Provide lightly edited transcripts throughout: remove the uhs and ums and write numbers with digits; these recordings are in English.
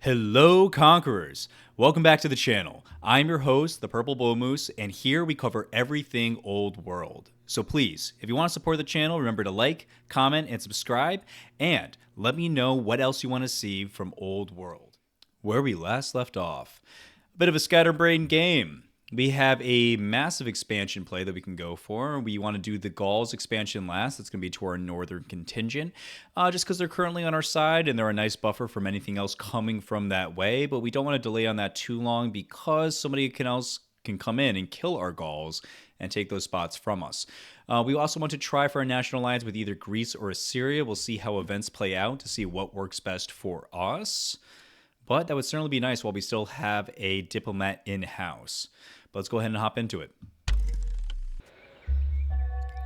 Hello, Conquerors! Welcome back to the channel. I'm your host, the Purple Bull Moose, and here we cover everything Old World. So please, if you want to support the channel, remember to like, comment, and subscribe, and let me know what else you want to see from Old World. Where we last left off, a bit of a scatterbrained game. We have a massive expansion play that we can go for. We want to do the Gauls expansion last. That's going to be to our northern contingent, just because they're currently on our side and they're a nice buffer from anything else coming from that way. But we don't want to delay on that too long because somebody else can come in and kill our Gauls and take those spots from us. We also want to try for a national alliance with either Greece or Assyria. We'll see how events play out to see what works best for us. But that would certainly be nice while we still have a diplomat in-house. But let's go ahead and hop into it.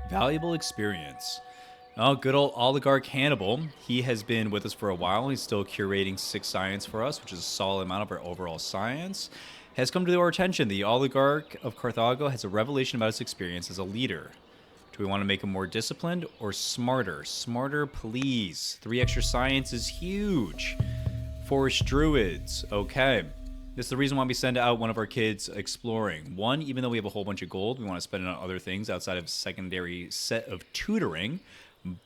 Valuable experience. Oh, good old oligarch Hannibal. He has been with us for a while. He's still curating 6 science for us, which is a solid amount of our overall science. Has come to our attention. The oligarch of Carthage has a revelation about his experience as a leader. Do we want to make him more disciplined or smarter? Smarter, please. 3 extra science is huge. Forest druids. Okay. This is the reason why we send out one of our kids exploring. One, even though we have a whole bunch of gold, we want to spend it on other things outside of a secondary set of tutoring.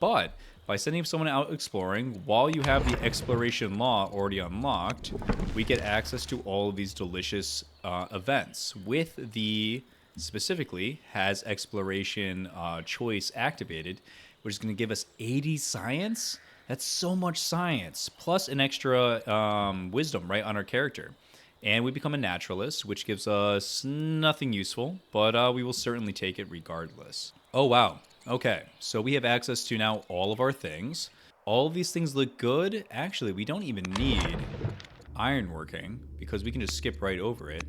But by sending someone out exploring, while you have the exploration law already unlocked, we get access to all of these delicious events. With the, specifically, has exploration choice activated, which is going to give us 80 science. That's so much science, plus an extra wisdom, right, on our character. And we become a naturalist, which gives us nothing useful, but we will certainly take it regardless. Oh, wow. Okay, so we have access to now all of our things. All of these things look good. Actually, we don't even need ironworking because we can just skip right over it.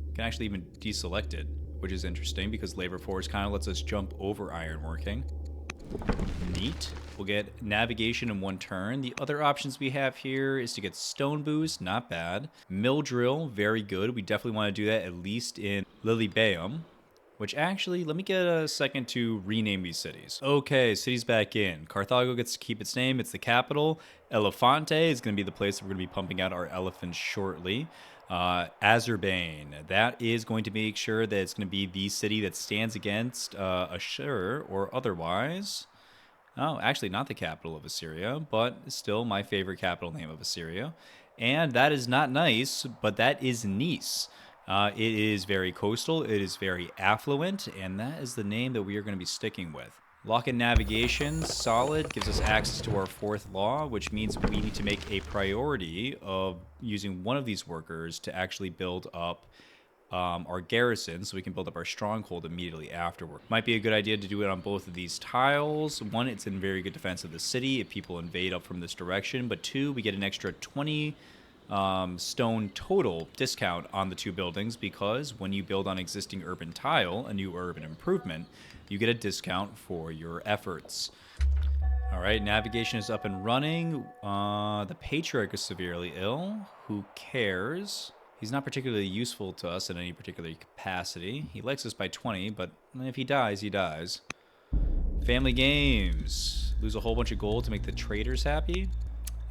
We can actually even deselect it, which is interesting because Labor Force kind of lets us jump over ironworking. Neat. We'll get navigation in 1 turn. The other options we have here is to get stone boost, not bad. Mill drill, very good. We definitely want to do that at least in Lilybaeum, which actually, let me get a second to rename these cities. Okay, cities back in. Carthago gets to keep its name. It's the capital. Elefante is going to be the place that we're going to be pumping out our elephants shortly. Azerbaijan, that is going to make sure that it's going to be the city that stands against Ashur or otherwise. Oh, actually not the capital of Assyria, but still my favorite capital name of Assyria. And that is not nice, but that is Nice. It is very coastal, it is very affluent, and that is the name that we are going to be sticking with. Lock-in navigation, solid, gives us access to our 4th law, which means we need to make a priority of using one of these workers to actually build up our garrison so we can build up our stronghold immediately afterward. Might be a good idea to do it on both of these tiles. 1, it's in very good defense of the city if people invade up from this direction, but 2, we get an extra 20 stone total discount on the 2 buildings because when you build on existing urban tile, a new urban improvement, you get a discount for your efforts. All right, navigation is up and running. The Patriarch is severely ill. Who cares? He's not particularly useful to us in any particular capacity. He likes us by 20, but if he dies, he dies. Family games. Lose a whole bunch of gold to make the traders happy.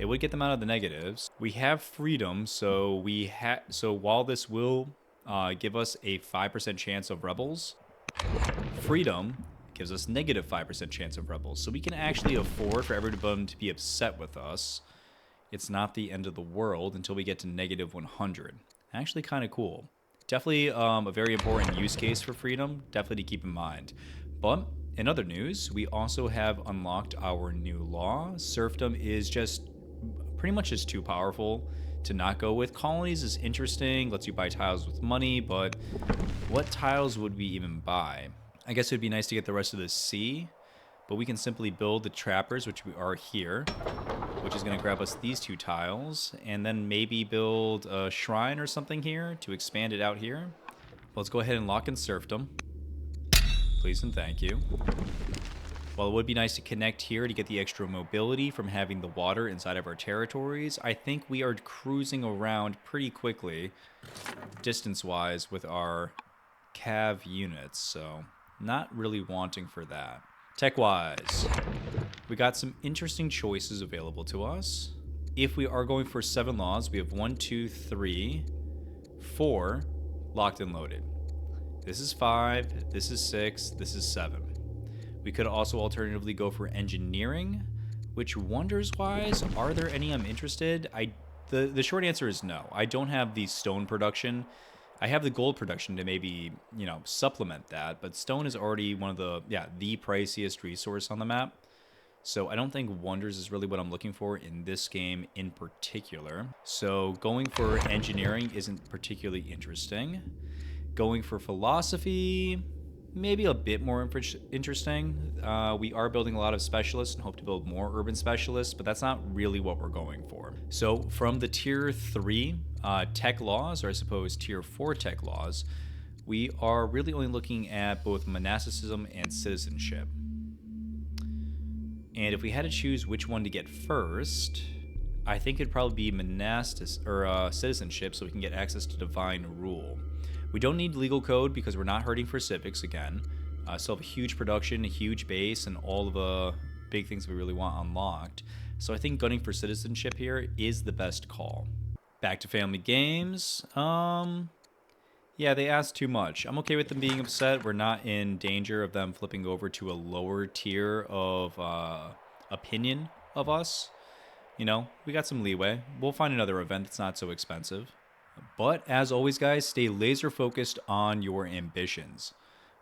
It would get them out of the negatives. We have freedom, so while this will give us a 5% chance of rebels, freedom gives us negative 5% chance of rebels. So we can actually afford for everyone to be upset with us. It's not the end of the world until we get to negative 100. Actually kind of cool. Definitely a very important use case for freedom. Definitely to keep in mind. But in other news, we also have unlocked our new law. Serfdom is just pretty much just too powerful to not go with. Colonies is interesting, lets you buy tiles with money, but what tiles would we even buy? I guess it would be nice to get the rest of the sea, but we can simply build the trappers, which we are here, which is going to grab us these 2 tiles, and then maybe build a shrine or something here to expand it out here. Let's go ahead and lock in serfdom. Please and thank you. While it would be nice to connect here to get the extra mobility from having the water inside of our territories, I think we are cruising around pretty quickly, distance-wise, with our cav units, so not really wanting for that. Tech-wise, we got some interesting choices available to us. if we are going for 7 laws, we have 1, 2, 3, 4 locked and loaded. This is 5, this is 6, this is 7. We could also alternatively go for engineering, which wonders-wise, are there any I'm interested? The short answer is no. I don't have the stone production. I have the gold production to maybe, supplement that, but stone is already one of the priciest resource on the map. So I don't think wonders is really what I'm looking for in this game in particular. So going for engineering isn't particularly interesting. Going for philosophy, maybe a bit more interesting. We are building a lot of specialists and hope to build more urban specialists, but that's not really what we're going for. So from the tier 3 tech laws, or I suppose tier 4 tech laws, we are really only looking at both monasticism and citizenship. And if we had to choose which one to get first, I think it'd probably be citizenship, so we can get access to divine rule. We don't need legal code because we're not hurting for civics again. Still have a huge production, a huge base, and all of the big things we really want unlocked. So I think gunning for citizenship here is the best call. Back to family games. Yeah, they asked too much. I'm okay with them being upset. We're not in danger of them flipping over to a lower tier of opinion of us. We got some leeway. We'll find another event that's not so expensive. But as always, guys, stay laser focused on your ambitions.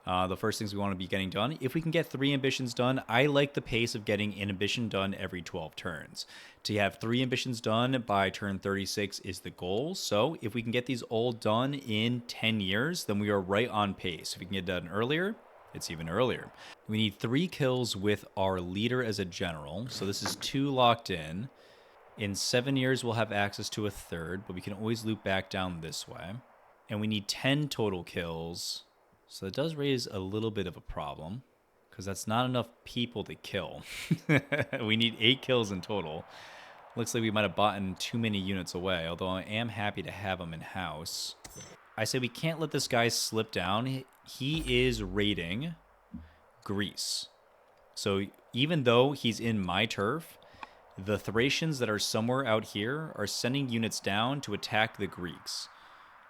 The first things we want to be getting done. If we can get 3 ambitions done, I like the pace of getting an ambition done every 12 turns. To have 3 ambitions done by turn 36 is the goal. So if we can get these all done in 10 years, then we are right on pace. If we can get done earlier, it's even earlier. We need 3 kills with our leader as a general. So this is 2 locked in. In 7 years, we'll have access to a 3rd, but we can always loop back down this way. And we need 10 total kills. So that does raise a little bit of a problem, because that's not enough people to kill. We need 8 kills in total. Looks like we might have bought in too many units away, although I am happy to have them in-house. I say we can't let this guy slip down. He is raiding Greece. So even though he's in my turf, the Thracians that are somewhere out here are sending units down to attack the Greeks.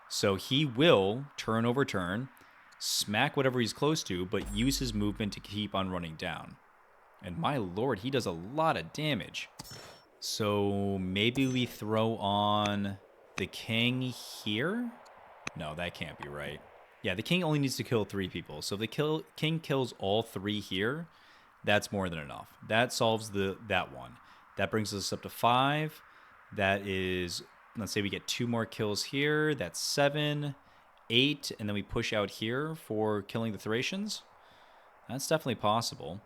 So he will, turn over turn, smack whatever he's close to, but use his movement to keep on running down. And my lord, he does a lot of damage. So maybe we throw on the king here? No, that can't be right. Yeah, the king only needs to kill 3 people. So if the king kills all 3 here, that's more than enough. That solves that one. That brings us up to 5. That is, let's say we get 2 more kills here. That's 7, 8, and then we push out here for killing the Thracians. That's definitely possible.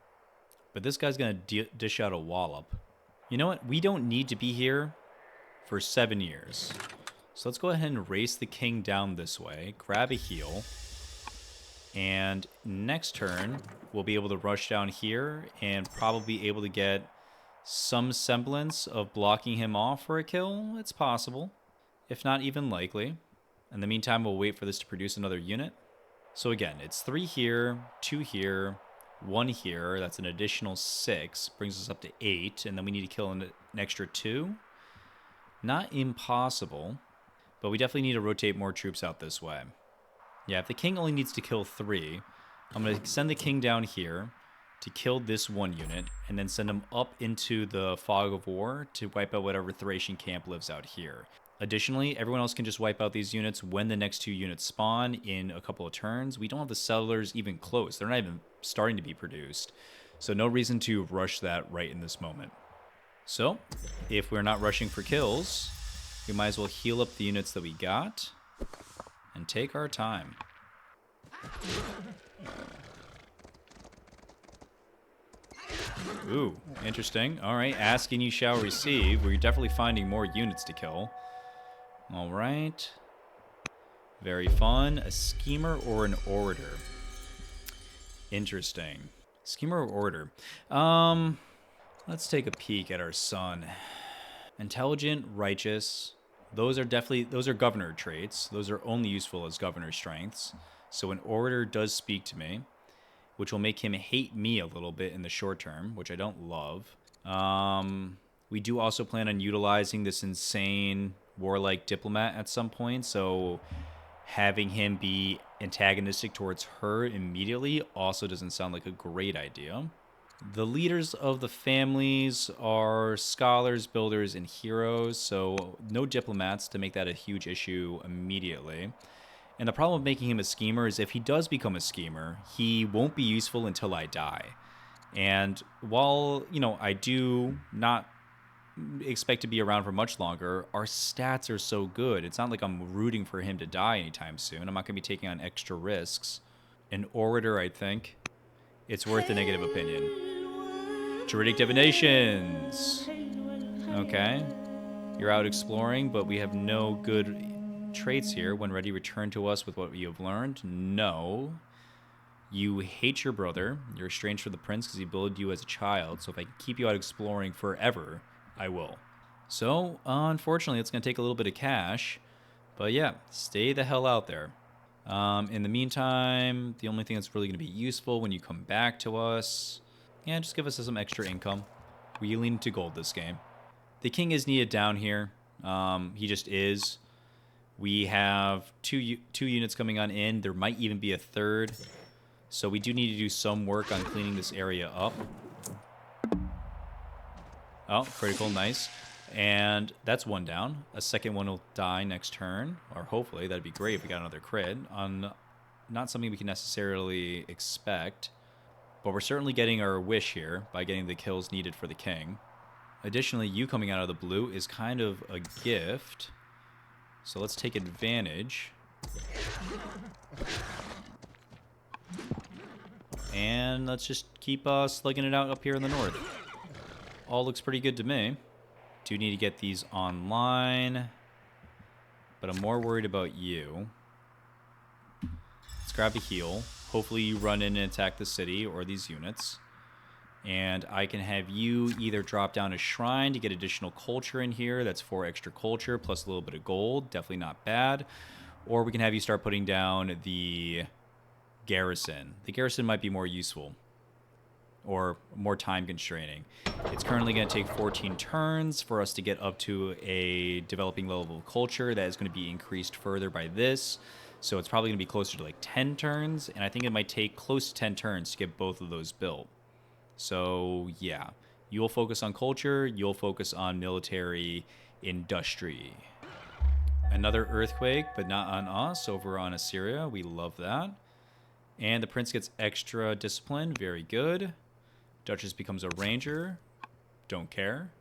But this guy's going to dish out a wallop. You know what? We don't need to be here for 7 years. So let's go ahead and race the king down this way. Grab a heal. And next turn, we'll be able to rush down here and probably be able to get some semblance of blocking him off for a kill. It's possible, if not even likely. In the meantime, we'll wait for this to produce another unit. So again, it's 3 here, 2 here, 1 here. That's an additional 6. Brings us up to 8. And then we need to kill an extra 2. Not impossible, but we definitely need to rotate more troops out this way. Yeah, if the king only needs to kill 3, I'm going to send the king down here to kill this 1 unit, and then send him up into the fog of war to wipe out whatever Thracian camp lives out here. Additionally, everyone else can just wipe out these units when the next 2 units spawn in a couple of turns. We don't have the settlers even close. They're not even starting to be produced. So no reason to rush that right in this moment. So, if we're not rushing for kills, we might as well heal up the units that we got and take our time. Ooh, interesting. All right, ask and you shall receive. We're definitely finding more units to kill. All right. Very fun. A schemer or an orator? Interesting. Schemer or orator? Let's take a peek at our son. Intelligent, righteous. Those are governor traits. Those are only useful as governor strengths. So an orator does speak to me, which will make him hate me a little bit in the short term, which I don't love. We do also plan on utilizing this insane warlike diplomat at some point, so having him be antagonistic towards her immediately also doesn't sound like a great idea. The leaders of the families are scholars, builders, and heroes, so no diplomats to make that a huge issue immediately. And the problem with making him a schemer is if he does become a schemer, he won't be useful until I die. And while, I do not expect to be around for much longer, our stats are so good. It's not like I'm rooting for him to die anytime soon. I'm not going to be taking on extra risks. An orator, I think. It's worth a negative opinion. Druidic divinations. Okay. You're out exploring, but we have no good traits here. When ready, return to us with what you have learned. No. You hate your brother. You're estranged from the prince because he bullied you as a child. So if I can keep you out exploring forever, I will. So, unfortunately, it's going to take a little bit of cash. But yeah, stay the hell out there. In the meantime, the only thing that's really going to be useful when you come back to us, just give us some extra income. We lean to gold this game. The king is needed down here. He just is. We have two units coming on in. There might even be a third. So we do need to do some work on cleaning this area up. Oh, critical, nice. And that's one down. A second one will die next turn. Or hopefully, that'd be great if we got another crit. Not something we can necessarily expect. But we're certainly getting our wish here by getting the kills needed for the king. Additionally, you coming out of the blue is kind of a gift. So let's take advantage. And let's just keep slugging it out up here in the north. All looks pretty good to me. Do need to get these online. But I'm more worried about you. Let's grab a heal. Hopefully you run in and attack the city or these units. And I can have you either drop down a shrine to get additional culture in here. That's 4 extra culture plus a little bit of gold. Definitely not bad. Or we can have you start putting down the garrison. The garrison might be more useful. Or more time constraining. It's currently going to take 14 turns for us to get up to a developing level of culture. That is going to be increased further by this. So it's probably going to be closer to like 10 turns. And I think it might take close to 10 turns to get both of those built. So, yeah. You'll focus on culture. You'll focus on military industry. Another earthquake, but not on us. Over on Assyria. We love that. And the prince gets extra discipline. Very good. Duchess becomes a ranger. Don't care.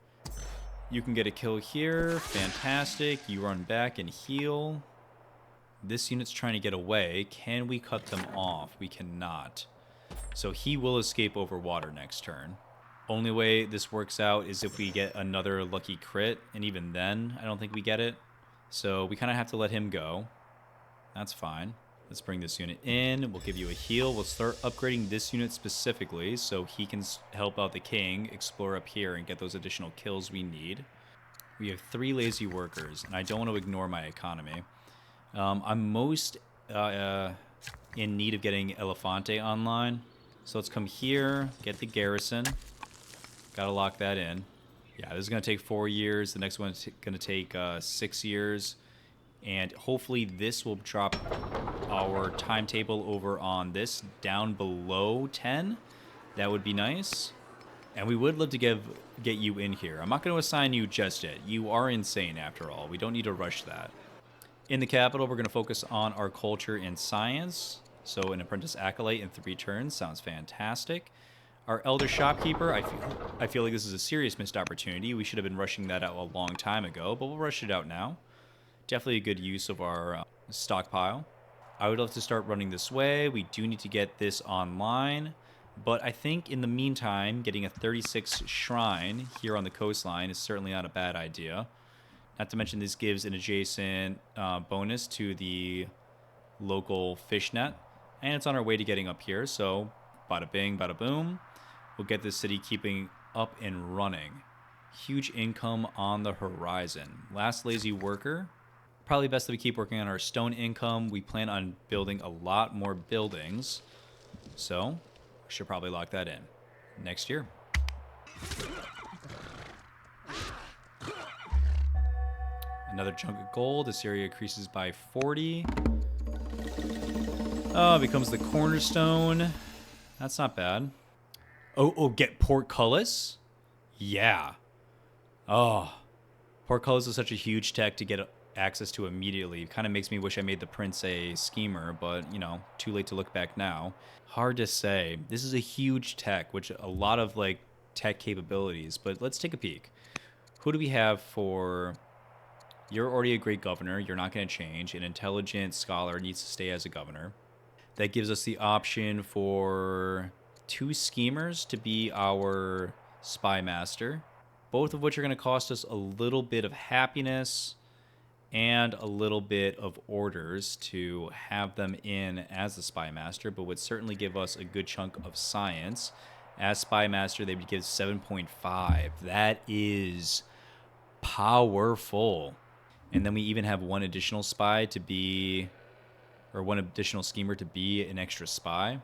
You can get a kill here. Fantastic. You run back and heal. This unit's trying to get away. Can we cut them off? We cannot. So he will escape over water next turn. Only way this works out is if we get another lucky crit. And even then, I don't think we get it. So we kind of have to let him go. That's fine. Let's bring this unit in. We'll give you a heal. We'll start upgrading this unit specifically so he can help out the king, explore up here, and get those additional kills we need. We have 3 lazy workers, and I don't want to ignore my economy. I'm most in need of getting Elefante online. So let's come here, get the garrison. Gotta lock that in. Yeah, this is going to take 4 years. The next one's going to take 6 years. And hopefully this will drop our timetable over on this down below 10. That would be nice. And we would love to get you in here. I'm not going to assign you just yet. You are insane after all. We don't need to rush that. In the capital, we're going to focus on our culture and science. So an apprentice acolyte in 3 turns sounds fantastic. Our elder shopkeeper, I feel like this is a serious missed opportunity. We should have been rushing that out a long time ago, but we'll rush it out now. Definitely a good use of our stockpile. I would love to start running this way. We do need to get this online. But I think in the meantime, getting a 36 shrine here on the coastline is certainly not a bad idea. Not to mention this gives an adjacent bonus to the local fishnet. And it's on our way to getting up here. So bada bing, bada boom. We'll get this city keeping up and running. Huge income on the horizon. Last lazy worker. Probably best that we keep working on our stone income. We plan on building a lot more buildings. So, we should probably lock that in next year. Another chunk of gold. This area increases by 40. Oh, it becomes the cornerstone. That's not bad. Oh, get portcullis? Yeah. Oh, portcullis is such a huge tech to get access to immediately. Kind of makes me wish I made the prince a schemer, but, you know, too late to look back now. Hard to say. This is a huge tech, which a lot of, like, tech capabilities. But let's take a peek. Who do we have for... You're already a great governor. You're not going to change. An intelligent scholar needs to stay as a governor. That gives us the option for 2 schemers to be our spy master, both of which are going to cost us a little bit of happiness and a little bit of orders to have them in as the spy master, but would certainly give us a good chunk of science. As spy master, they would give 7.5. That is powerful. And then we even have one additional spy to be, or one additional schemer to be an extra spy.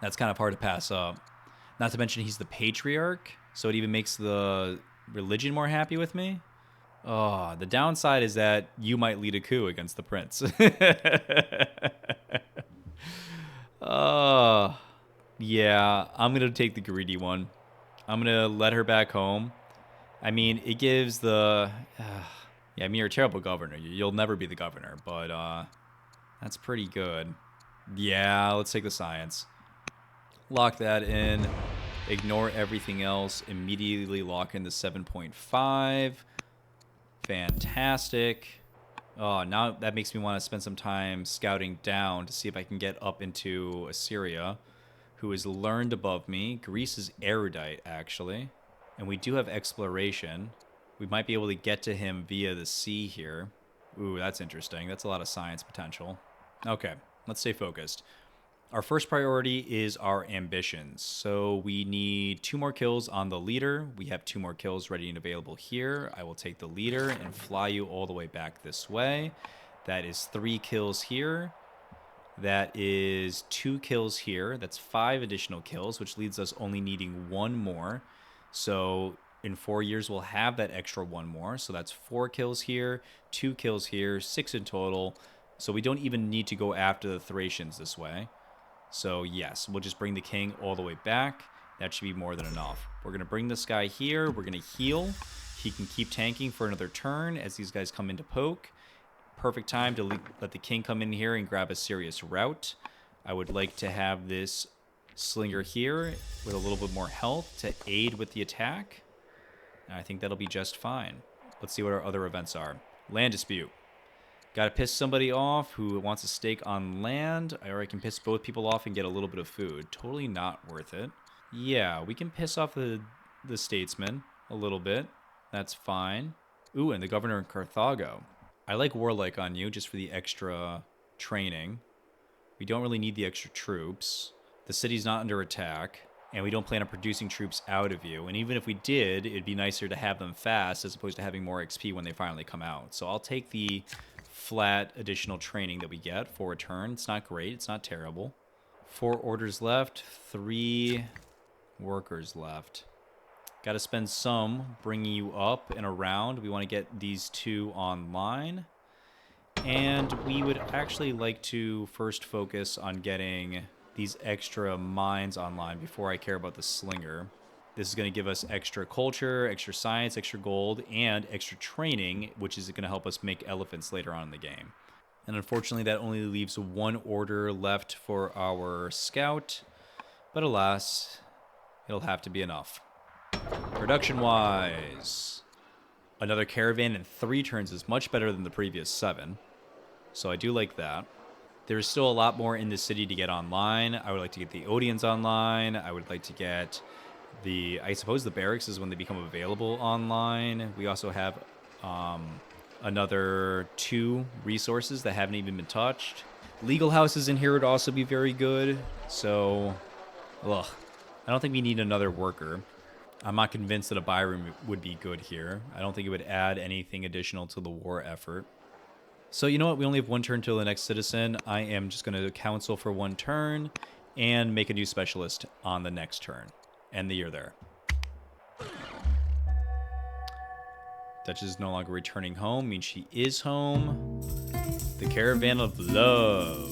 That's kind of hard to pass up. Not to mention he's the patriarch, so it even makes the religion more happy with me. Oh, the downside is that you might lead a coup against the prince. Yeah, I'm going to take the greedy one. I'm going to let her back home. I mean, it gives the... yeah, I mean, you're a terrible governor. You'll never be the governor, but that's pretty good. Yeah, let's take the science. Lock that in. Ignore everything else. Immediately lock in the 7.5. Fantastic. Oh, now that makes me want to spend some time scouting down to see if I can get up into Assyria, who is learned above me. Greece is erudite, actually. And we do have exploration. We might be able to get to him via the sea here. Ooh, that's interesting. That's a lot of science potential. Okay, let's stay focused. Our first priority is our ambitions. So we need 2 more kills on the leader. We have 2 more kills ready and available here. I will take the leader and fly you all the way back this way. That is 3 kills here. That is 2 kills here. That's 5 additional kills, which leaves us only needing 1 more. So in 4 years, we'll have that extra 1 more. So that's 4 kills here, 2 kills here, 6 in total. So we don't even need to go after the Thracians this way. So yes, we'll just bring the king all the way back. That should be more than enough. We're going to bring this guy here. We're going to heal. He can keep tanking for another turn as these guys come in to poke. Perfect time to let the king come in here and grab a serious rout. I would like to have this slinger here with a little bit more health to aid with the attack. And I think that'll be just fine. Let's see what our other events are. Land dispute. Got to piss somebody off who wants a stake on land, or I can piss both people off and get a little bit of food. Totally not worth it. Yeah, we can piss off the statesman a little bit. That's fine. Ooh, and the governor in Carthago. I like warlike on you just for the extra training. We don't really need the extra troops. The city's not under attack, and we don't plan on producing troops out of you. And even if we did, it'd be nicer to have them fast as opposed to having more XP when they finally come out. So I'll take the flat additional training that we get for a turn. It's not great. It's not terrible. 4 orders left. 3 workers left. Got to spend some bringing you up and around. We want to get these 2 online. And we would actually like to first focus on getting these extra mines online before I care about the slinger. This is going to give us extra culture, extra science, extra gold, and extra training, which is going to help us make elephants later on in the game. And unfortunately, that only leaves 1 order left for our scout. But alas, it'll have to be enough. Production-wise, another caravan in 3 turns is much better than the previous 7. So I do like that. There's still a lot more in the city to get online. I would like to get the Odeons online. I would like to get I suppose the barracks is when they become available online. We also have another 2 resources that haven't even been touched. Legal houses in here would also be very good. So, I don't think we need another worker. I'm not convinced that a buy room would be good here. I don't think it would add anything additional to the war effort. So you know what? We only have 1 turn till the next citizen. I am just going to council for 1 turn and make a new specialist on the next turn. End the year there. Duchess is no longer returning home. Means she is home. The Caravan of Love.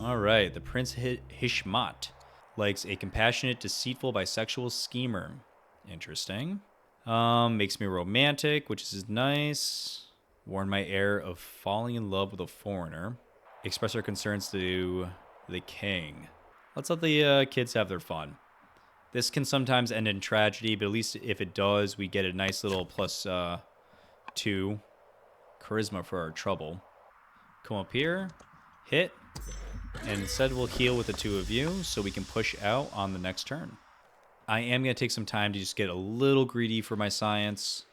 All right. The Prince Hishmat likes a compassionate, deceitful, bisexual schemer. Interesting. Makes me romantic, which is nice. Warn my heir of falling in love with a foreigner. Express our concerns to the king. Let's let the kids have their fun. This can sometimes end in tragedy, but at least if it does, we get a nice little +2 charisma for our trouble. Come up here, hit, and instead we'll heal with the 2 of you so we can push out on the next turn. I am going to take some time to just get a little greedy for my science.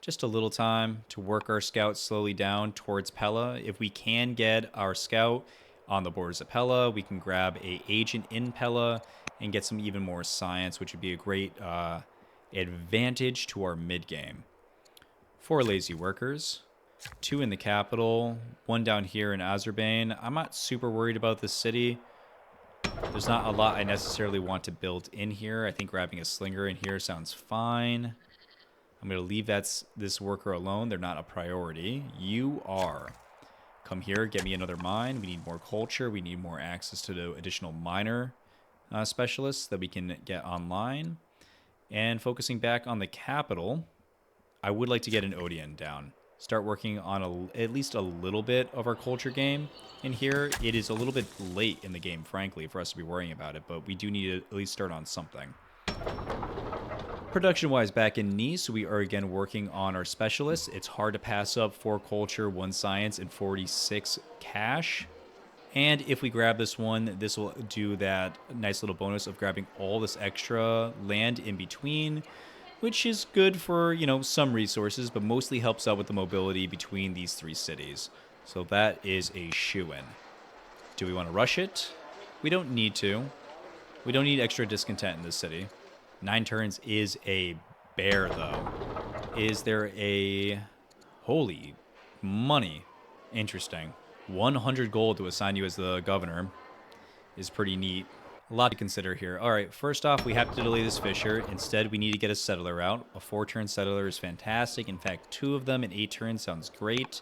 Just a little time to work our scout slowly down towards Pella. If we can get our scout on the borders of Pella, we can grab a agent in Pella and get some even more science, which would be a great advantage to our mid-game. 4 lazy workers, 2 in the capital, 1 down here in Azerbaijan. I'm not super worried about this city. There's not a lot I necessarily want to build in here. I think grabbing a slinger in here sounds fine. I'm going to leave this worker alone. They're not a priority. You are. Come here, get me another mine. We need more culture. We need more access to the additional miner specialists that we can get online. And focusing back on the capital, I would like to get an Odeon down. Start working on at least a little bit of our culture game in here. It is a little bit late in the game, frankly, for us to be worrying about it, but we do need to at least start on something. Production-wise, back in Nice, we are again working on our specialists. It's hard to pass up 4 culture, 1 science, and 46 cash. And if we grab this one, this will do that nice little bonus of grabbing all this extra land in between, which is good for, you know, some resources, but mostly helps out with the mobility between these 3 cities. So that is a shoo-in. Do we want to rush it? We don't need to. We don't need extra discontent in this city. 9 turns is a bear, though. Is there a... Holy money. Interesting. 100 gold to assign you as the governor is pretty neat. A lot to consider here. All right, first off, we have to delay this Fisher. Instead, we need to get a settler out. A 4-turn settler is fantastic. In fact, 2 of them in 8 turns sounds great.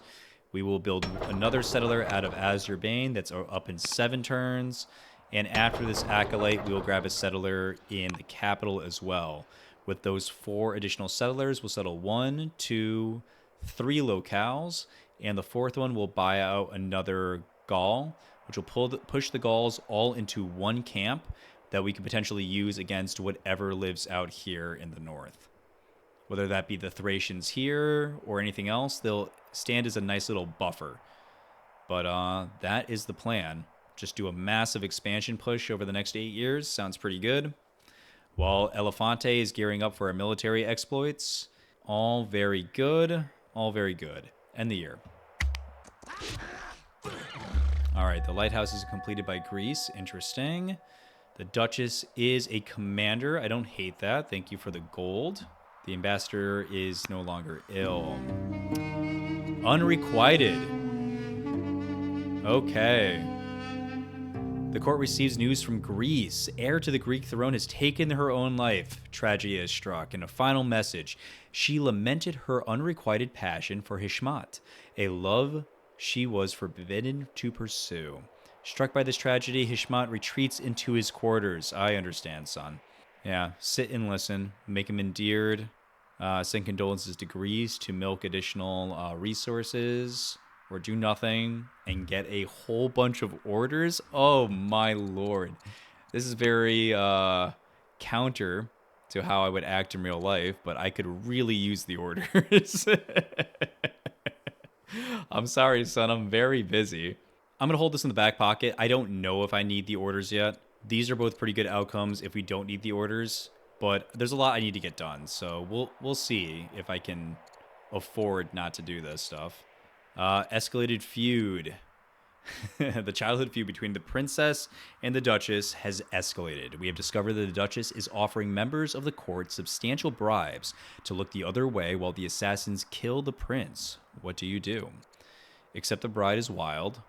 We will build another settler out of Azerbaijan that's up in 7 turns. And after this Acolyte, we will grab a settler in the capital as well. With those 4 additional settlers, we'll settle 1, 2, 3 locales. And the 4th one will buy out another Gaul, which will push the Gauls all into 1 camp that we could potentially use against whatever lives out here in the north. Whether that be the Thracians here or anything else, they'll stand as a nice little buffer. But that is the plan. Just do a massive expansion push over the next 8 years. Sounds pretty good. While Elefante is gearing up for our military exploits. All very good. All very good. End the year. All right, the lighthouse is completed by Greece. Interesting. The Duchess is a commander. I don't hate that. Thank you for the gold. The ambassador is no longer ill. Unrequited. Okay. The court receives news from Greece. Heir to the Greek throne has taken her own life. Tragedy has struck. In a final message, she lamented her unrequited passion for Hishmat, a love she was forbidden to pursue. Struck by this tragedy, Hishmat retreats into his quarters. I understand, son. Yeah, sit and listen. Make him endeared. Send condolences to Greece to milk additional resources. Or do nothing and get a whole bunch of orders. Oh my lord. This is very counter to how I would act in real life, but I could really use the orders. I'm sorry, son. I'm very busy. I'm going to hold this in the back pocket. I don't know if I need the orders yet. These are both pretty good outcomes if we don't need the orders, but there's a lot I need to get done. So we'll see if I can afford not to do this stuff. Escalated feud. The childhood feud between the princess and the Duchess has escalated. We have discovered that the Duchess is offering members of the court substantial bribes to look the other way while the assassins kill the prince. What do you do? Accept the bride is wild.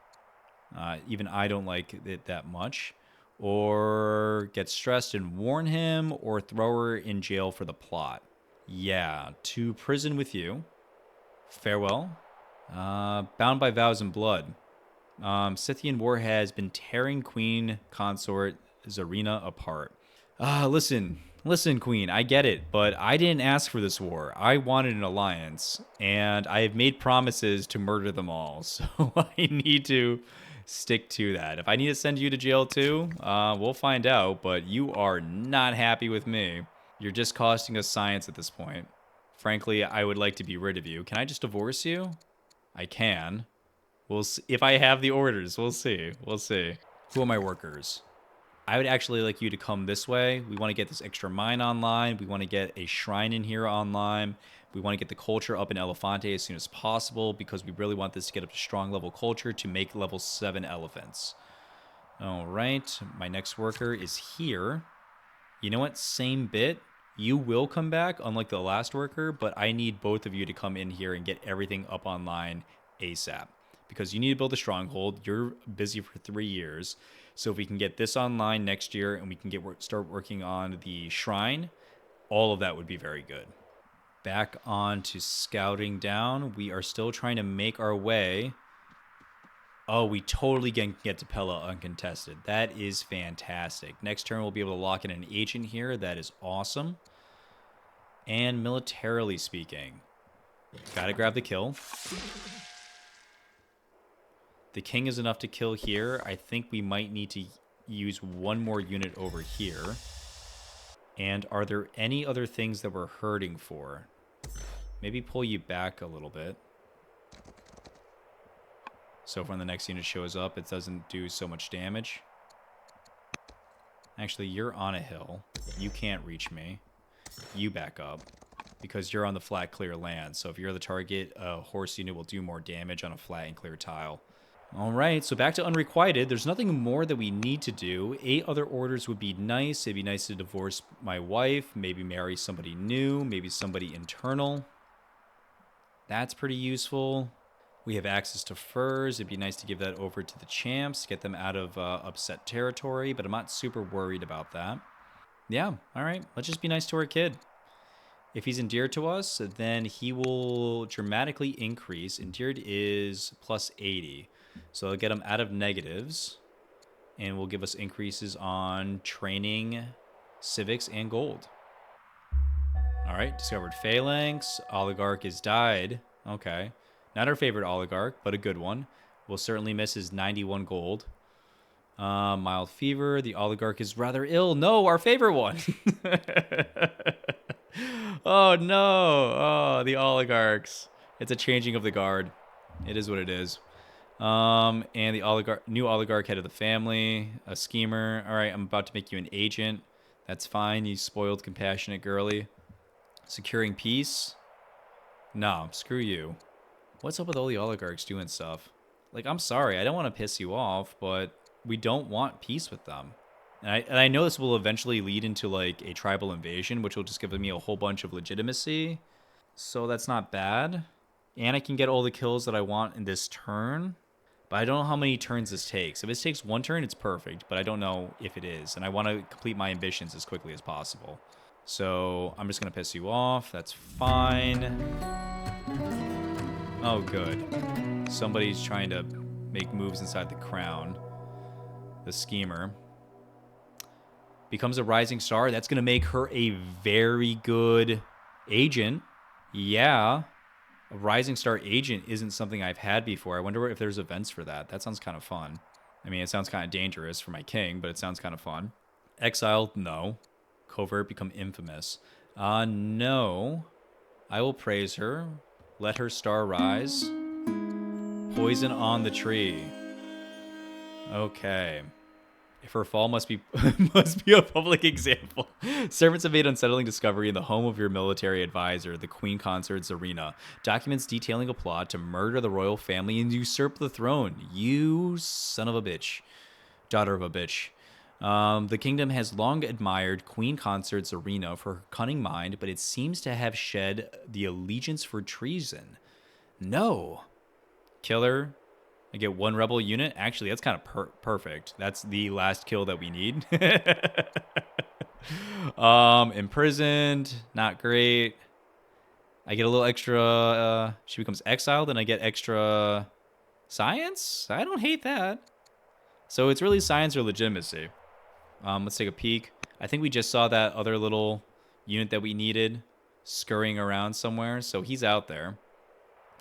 Even I don't like it that much. Or get stressed and warn him, or throw her in jail for the plot. Yeah, to prison with you. Farewell. Bound by vows and blood. Scythian war has been tearing Queen Consort Zarina apart. Listen, Queen, I get it, but I didn't ask for this war. I wanted an alliance, and I have made promises to murder them all, so I need to stick to that. If I need to send you to jail too, we'll find out, but you are not happy with me. You're just costing us science at this point. Frankly, I would like to be rid of you. Can I just divorce you? I can. We'll see. If I have the orders, we'll see. We'll see. Who are my workers? I would actually like you to come this way. We want to get this extra mine online. We want to get a shrine in here online. We want to get the culture up in Elefante as soon as possible because we really want this to get up to strong level culture to make level 7 elephants. All right. My next worker is here. You know what? Same bit. You will come back, unlike the last worker, but I need both of you to come in here and get everything up online ASAP. Because you need to build a stronghold. You're busy for 3 years. So if we can get this online next year and we can start working on the shrine, all of that would be very good. Back on to scouting down. We are still trying to make our way. Oh, we totally can get to Pella uncontested. That is fantastic. Next turn, we'll be able to lock in an agent here. That is awesome. And militarily speaking, gotta grab the kill. The king is enough to kill here. I think we might need to use one more unit over here. And are there any other things that we're hurting for? Maybe pull you back a little bit. So when the next unit shows up, it doesn't do so much damage. Actually, you're on a hill. You can't reach me. You back up. Because you're on the flat, clear land. So if you're the target, a horse unit will do more damage on a flat and clear tile. Alright, so back to unrequited. There's nothing more that we need to do. 8 other orders would be nice. It'd be nice to divorce my wife. Maybe marry somebody new. Maybe somebody internal. That's pretty useful. We have access to furs. It'd be nice to give that over to the champs. Get them out of upset territory. But I'm not super worried about that. Yeah, alright. Let's just be nice to our kid. If he's endeared to us, then he will dramatically increase. Endeared is plus 80. So it'll get him out of negatives. And will give us increases on training, civics, and gold. Alright, discovered phalanx. Oligarch is died. Okay. Not our favorite oligarch, but a good one. We'll certainly miss his 91 gold. Mild fever. The oligarch is rather ill. No, our favorite one. Oh, no. Oh, the oligarchs. It's a changing of the guard. It is what it is. And the new oligarch head of the family. A schemer. All right, I'm about to make you an agent. That's fine, you spoiled, compassionate girly. Securing peace. No, screw you. What's up with all the oligarchs doing stuff? Like, I'm sorry, I don't want to piss you off, but we don't want peace with them. And I know this will eventually lead into, like, a tribal invasion, which will just give me a whole bunch of legitimacy. So that's not bad. And I can get all the kills that I want in this turn. But I don't know how many turns this takes. If this takes 1 turn, it's perfect. But I don't know if it is. And I want to complete my ambitions as quickly as possible. So I'm just going to piss you off. That's fine. Oh, good. Somebody's trying to make moves inside the crown. The schemer. Becomes a rising star. That's going to make her a very good agent. Yeah. A rising star agent isn't something I've had before. I wonder if there's events for that. That sounds kind of fun. I mean, it sounds kind of dangerous for my king, but it sounds kind of fun. Exiled? No. Covert? Become infamous? No. I will praise her. Let her star rise. Poison on the tree. Okay. If her fall must be must be a public example. Servants have made unsettling discovery in the home of your military advisor, the Queen Consort Zarina. Documents detailing a plot to murder the royal family and usurp the throne. You son of a bitch. Daughter of a bitch. The kingdom has long admired Queen Consort Zarina for her cunning mind, but it seems to have shed the allegiance for treason. No. Killer. I get 1 rebel unit. Actually, that's kind of perfect. That's the last kill that we need. Imprisoned. Not great. I get a little extra, she becomes exiled and I get extra science? I don't hate that. So it's really science or legitimacy. Let's take a peek. I think we just saw that other little unit that we needed scurrying around somewhere. So he's out there.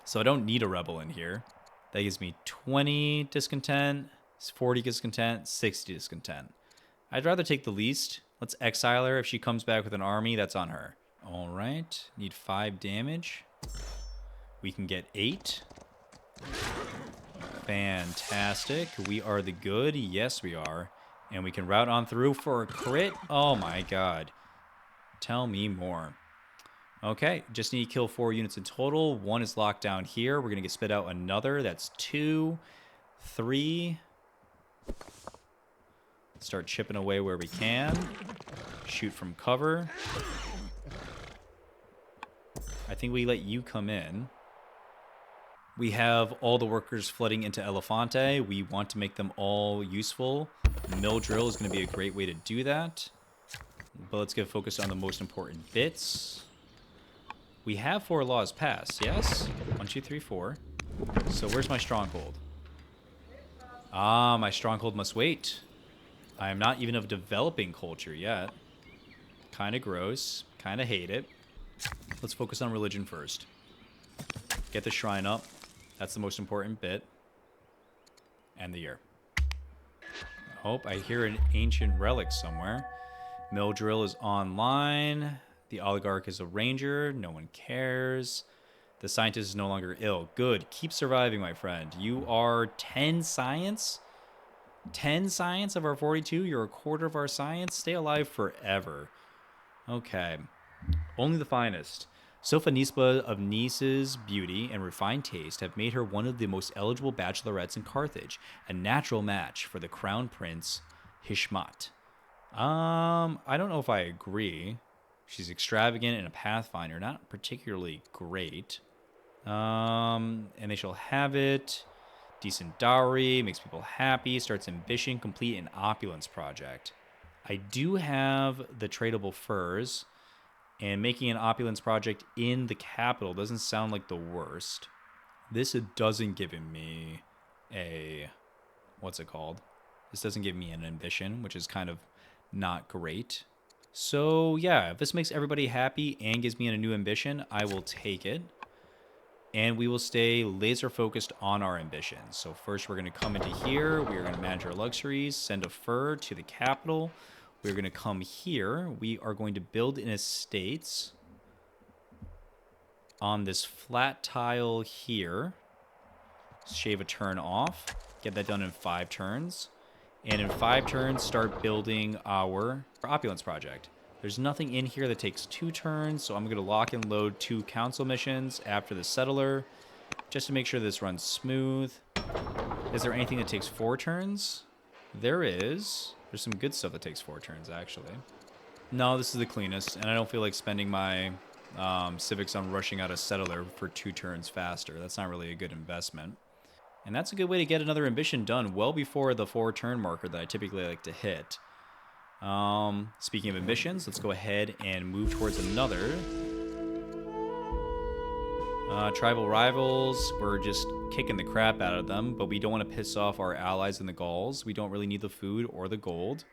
So I don't need a rebel in here. That gives me 20 discontent, 40 discontent, 60 discontent. I'd rather take the least. Let's exile her. If she comes back with an army, that's on her. All right. Need 5 damage. We can get 8. Fantastic. We are the good. Yes, we are. And we can route on through for a crit. Oh my god. Tell me more. Okay, just need to kill 4 units in total. 1 is locked down here. We're going to get spit out another. That's 2, 3. Start chipping away where we can. Shoot from cover. I think we let you come in. We have all the workers flooding into Elefante. We want to make them all useful. Mill drill is going to be a great way to do that. But let's get focused on the most important bits. We have 4 laws passed, yes? 1, 2, 3, 4. So where's my stronghold? Ah, my stronghold must wait. I am not even of developing culture yet. Kind of gross. Kind of hate it. Let's focus on religion first. Get the shrine up. That's the most important bit. End the year. Oh, I hear an ancient relic somewhere. Mill drill is online. The oligarch is a ranger. No one cares. The scientist is no longer ill. Good. Keep surviving, my friend. You are 10 science? 10 science of our 42? You're a quarter of our science? Stay alive forever. Okay. Only the finest. Sophonisba of Nice's beauty and refined taste have made her one of the most eligible bachelorettes in Carthage, a natural match for the crown prince Hishmat. I don't know if I agree. She's extravagant and a pathfinder, not particularly great. And they shall have it. Decent dowry, makes people happy, starts ambition, complete an opulence project. I do have the tradable furs, and making an opulence project in the capital doesn't sound like the worst. This doesn't give me a, what's it called? This doesn't give me an ambition, which is kind of not great. So yeah, if this makes everybody happy and gives me a new ambition, I will take it. And we will stay laser focused on our ambitions. So first we're going to come into here. We are going to manage our luxuries, send a fur to the capital. We're going to come here. We are going to build an estates on this flat tile here. Shave a turn off. Get that done in 5 turns. And in 5 turns, start building our opulence project. There's nothing in here that takes 2 turns, so I'm going to lock and load 2 council missions after the settler, just to make sure this runs smooth. Is there anything that takes 4 turns? There is. There's some good stuff that takes 4 turns, actually. No, this is the cleanest, and I don't feel like spending my civics on rushing out a settler for 2 turns faster. That's not really a good investment. And that's a good way to get another ambition done well before the 4-turn marker that I typically like to hit. Speaking of ambitions, let's go ahead and move towards another. Tribal rivals, we're just kicking the crap out of them, but we don't want to piss off our allies in the Gauls. We don't really need the food or the gold.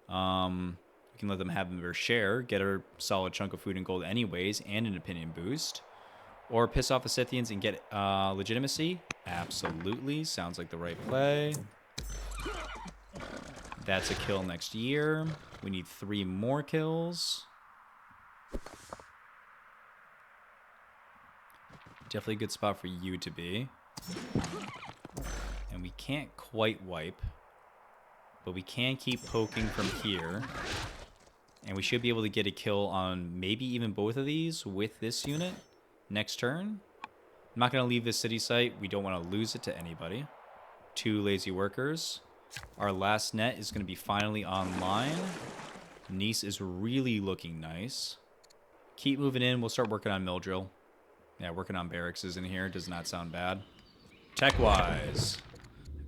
We can let them have their share, get a solid chunk of food and gold anyways, and an opinion boost. Or piss off the Scythians and get legitimacy. Absolutely, sounds like the right play. That's a kill next year. We need 3 more kills. Definitely a good spot for you to be. And we can't quite wipe, but we can keep poking from here. And we should be able to get a kill on maybe even both of these with this unit next turn. I'm not going to leave this city site. We don't want to lose it to anybody. 2 lazy workers. Our last net is going to be finally online. Nice is really looking nice. Keep moving in. We'll start working on mill drill. Yeah, working on barracks is in here. Does not sound bad. Tech-wise.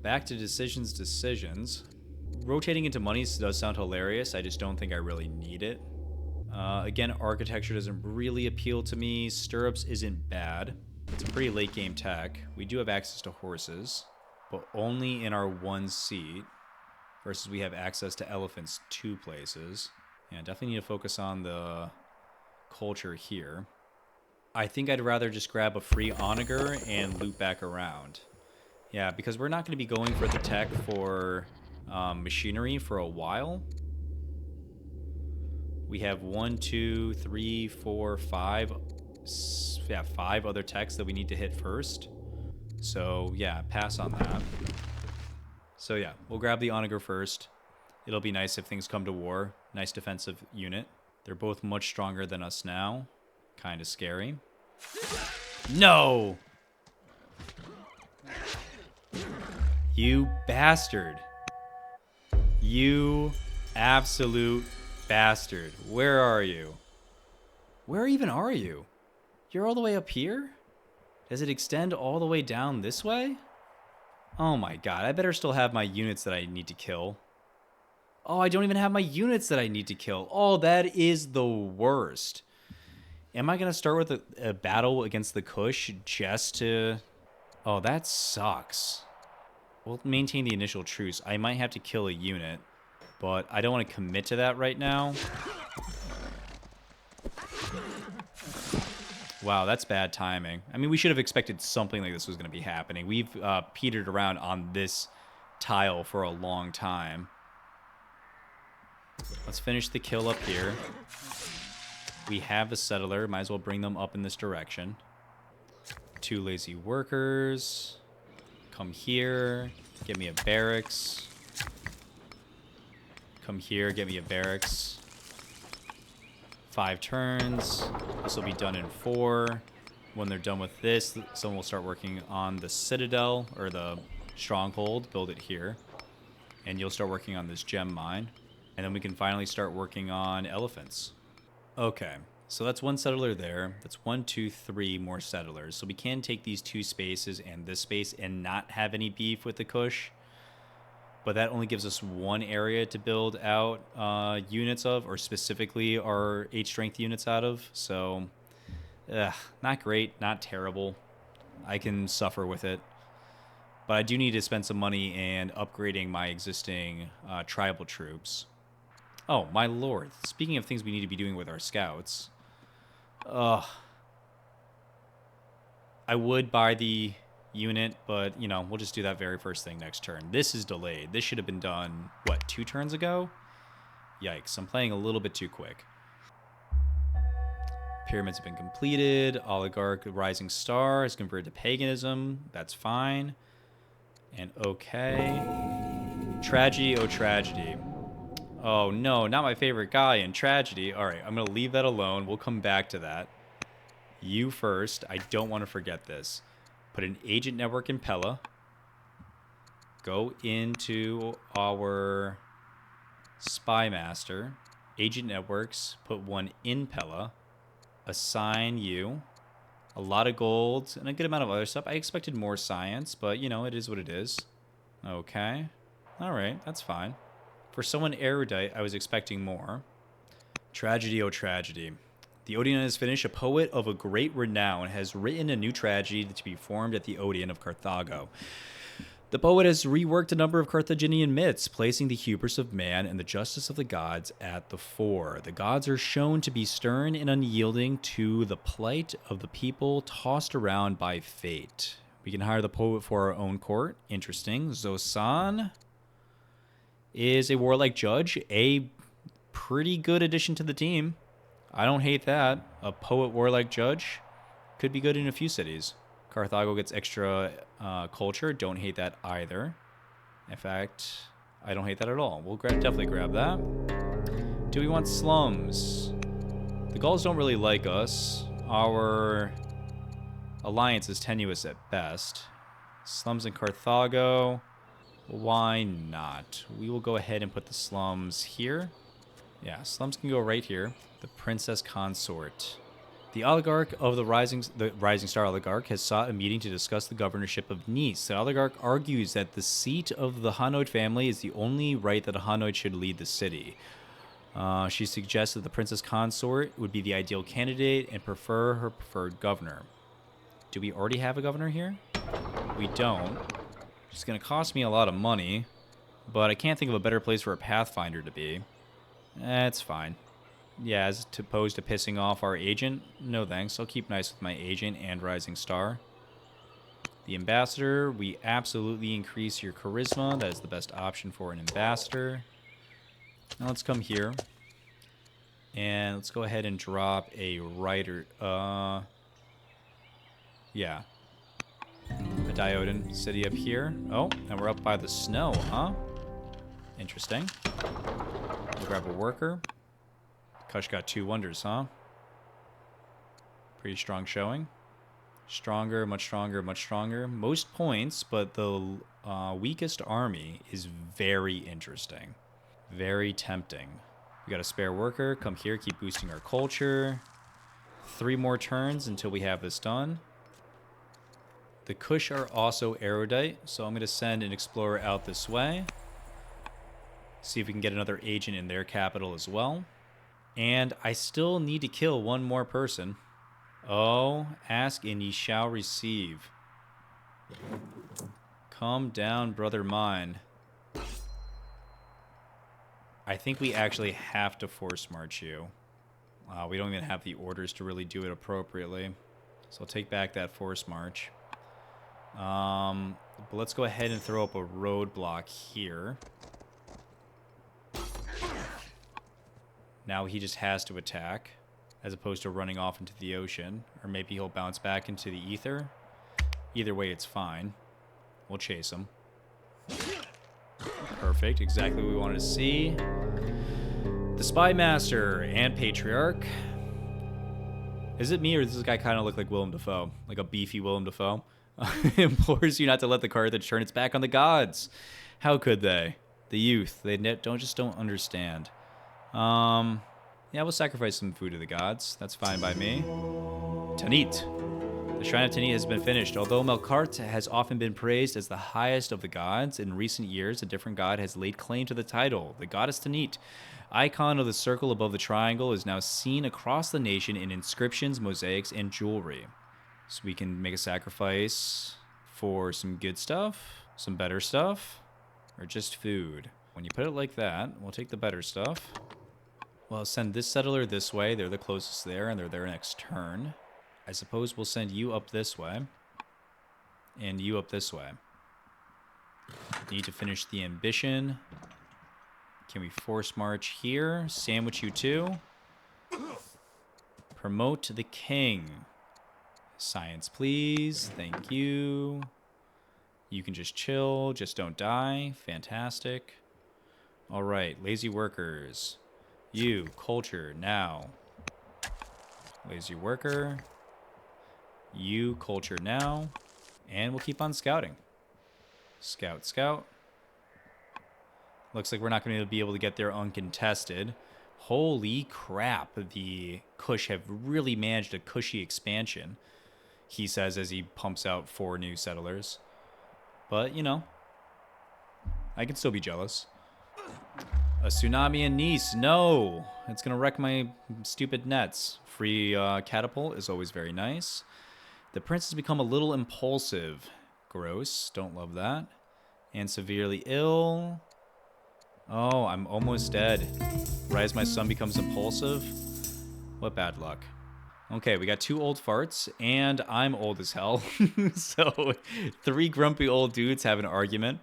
Back to decisions. Rotating into monies does sound hilarious. I just don't think I really need it. Again, architecture doesn't really appeal to me. Stirrups isn't bad. It's a pretty late game tech. We do have access to horses, but only in our one seat, versus we have access to elephants 2 places. Yeah, definitely need to focus on the culture here. I think I'd rather just grab a free onager and loop back around. Yeah, because we're not going to be going for the tech for machinery for a while. We have 1, 2, 3, 4, 5. Yeah, 5 other techs that we need to hit first. So yeah, pass on that. So yeah, we'll grab the onager first. It'll be nice if things come to war. Nice defensive unit. They're both much stronger than us now. Kind of scary. No! You bastard. You absolute bastard. Where are you? Where even are you? You're all the way up here? Does it extend all the way down this way? Oh my god, I better still have my units that I need to kill. Oh, I don't even have my units that I need to kill. Oh, that is the worst. Am I going to start with a battle against the Kush just to... Oh, that sucks. We'll maintain the initial truce. I might have to kill a unit, but I don't want to commit to that right now. Wow, that's bad timing. I mean, we should have expected something like this was going to be happening. We've petered around on this tile for a long time. Let's finish the kill up here. We have a settler. Might as well bring them up in this direction. 2 lazy workers. Come here. Get me a barracks. Come here. Get me a barracks. 5 turns. This will be done in 4. When they're done with this, someone will start working on the citadel, or the stronghold. Build it here. And you'll start working on this gem mine. And then we can finally start working on elephants. Okay, so that's 1 settler there. That's 1, 2, 3 more settlers. So we can take these 2 spaces and this space and not have any beef with the Kush. But that only gives us 1 area to build out units of, or specifically our 8 strength units out of. So, not great, not terrible. I can suffer with it. But I do need to spend some money and upgrading my existing tribal troops. Oh, my lord. Speaking of things we need to be doing with our scouts. I would buy the unit, but, you know, we'll just do that very first thing next turn. This is delayed. This should have been done, what, 2 turns ago? Yikes, I'm playing a little bit too quick. Pyramids have been completed. Oligarch Rising Star is converted to paganism. That's fine. And okay. Tragedy, oh tragedy. Oh no, not my favorite guy in tragedy. Alright, I'm going to leave that alone. We'll come back to that. You first. I don't want to forget this. Put an agent network in Pella. Go into our spy master. Agent networks. Put 1 in Pella. Assign you. A lot of gold and a good amount of other stuff. I expected more science, but, you know, it is what it is. Okay. Alright, that's fine. For someone erudite, I was expecting more. Tragedy, oh tragedy. The Odeon has finished. A poet of a great renown has written a new tragedy to be formed at the Odeon of Carthago. The poet has reworked a number of Carthaginian myths, placing the hubris of man and the justice of the gods at the fore. The gods are shown to be stern and unyielding to the plight of the people tossed around by fate. We can hire the poet for our own court. Interesting. Zosan is a warlike judge, a pretty good addition to the team. I don't hate that. A poet warlike judge could be good in a few cities. Carthago gets extra culture. Don't hate that either. In fact, I don't hate that at all. We'll definitely grab that. Do we want slums? The Gauls don't really like us. Our alliance is tenuous at best. Slums in Carthago. Why not? We will go ahead and put the slums here. Yeah, slums can go right here. The Princess Consort. The oligarch of the Rising Star Oligarch has sought a meeting to discuss the governorship of Nice. The oligarch argues that the seat of the Hanoid family is the only right that a Hanoid should lead the city. She suggests that the princess consort would be the ideal candidate and prefer her preferred governor. Do we already have a governor here? We don't. It's going to cost me a lot of money, but I can't think of a better place for a pathfinder to be. It's fine. Yeah, as opposed to pissing off our agent, no thanks. I'll keep nice with my agent and rising star. The ambassador, we absolutely increase your charisma. That is the best option for an ambassador. Now let's come here. And let's go ahead and drop a writer. Yeah. A Diodan city up here. Oh, and we're up by the snow, huh? Interesting. We'll grab a worker. Kush got 2 wonders, huh? Pretty strong showing. Stronger, much stronger, much stronger. Most points, but the weakest army is very interesting. Very tempting. We got a spare worker. Come here, keep boosting our culture. 3 more turns until we have this done. The Kush are also erudite, so I'm going to send an explorer out this way. See if we can get another agent in their capital as well. And I still need to kill 1 more person. Oh, ask and ye shall receive. Calm down, brother mine. I think we actually have to force march you. We don't even have the orders to really do it appropriately. So I'll take back that force march. But let's go ahead and throw up a roadblock here. Now he just has to attack, as opposed to running off into the ocean. Or maybe he'll bounce back into the ether. Either way, it's fine. We'll chase him. Perfect, exactly what we wanted to see. The Spy Master and Patriarch. Is it me, or does this guy kind of look like Willem Dafoe? Like a beefy Willem Dafoe? Implores you not to let the Carthage turn its back on the gods. How could they? The youth, they don't understand. Yeah, we'll sacrifice some food to the gods. That's fine by me. Tanit. The Shrine of Tanit has been finished. Although Melkart has often been praised as the highest of the gods, in recent years a different god has laid claim to the title. The goddess Tanit, icon of the circle above the triangle, is now seen across the nation in inscriptions, mosaics, and jewelry. So we can make a sacrifice for some good stuff, some better stuff, or just food. When you put it like that, we'll take the better stuff. Well, send this settler this way. They're the closest there, and they're their next turn. I suppose we'll send you up this way. And you up this way. Need to finish the ambition. Can we force march here? Sandwich you too. Promote the king. Science, please. Thank you. You can just chill. Just don't die. Fantastic. All right, lazy workers. You, culture, now. Lazy worker. You, culture, now. And we'll keep on scouting. Scout, scout. Looks like we're not going to be able to get there uncontested. Holy crap, the Kush have really managed a cushy expansion, he says as he pumps out 4 new settlers. But, you know, I can still be jealous. A tsunami in Nice. No! It's going to wreck my stupid nets. Free catapult is always very nice. The prince has become a little impulsive. Gross. Don't love that. And severely ill. Oh, I'm almost dead. Right as my son becomes impulsive. What bad luck. Okay, we got 2 old farts, and I'm old as hell. So, 3 grumpy old dudes have an argument.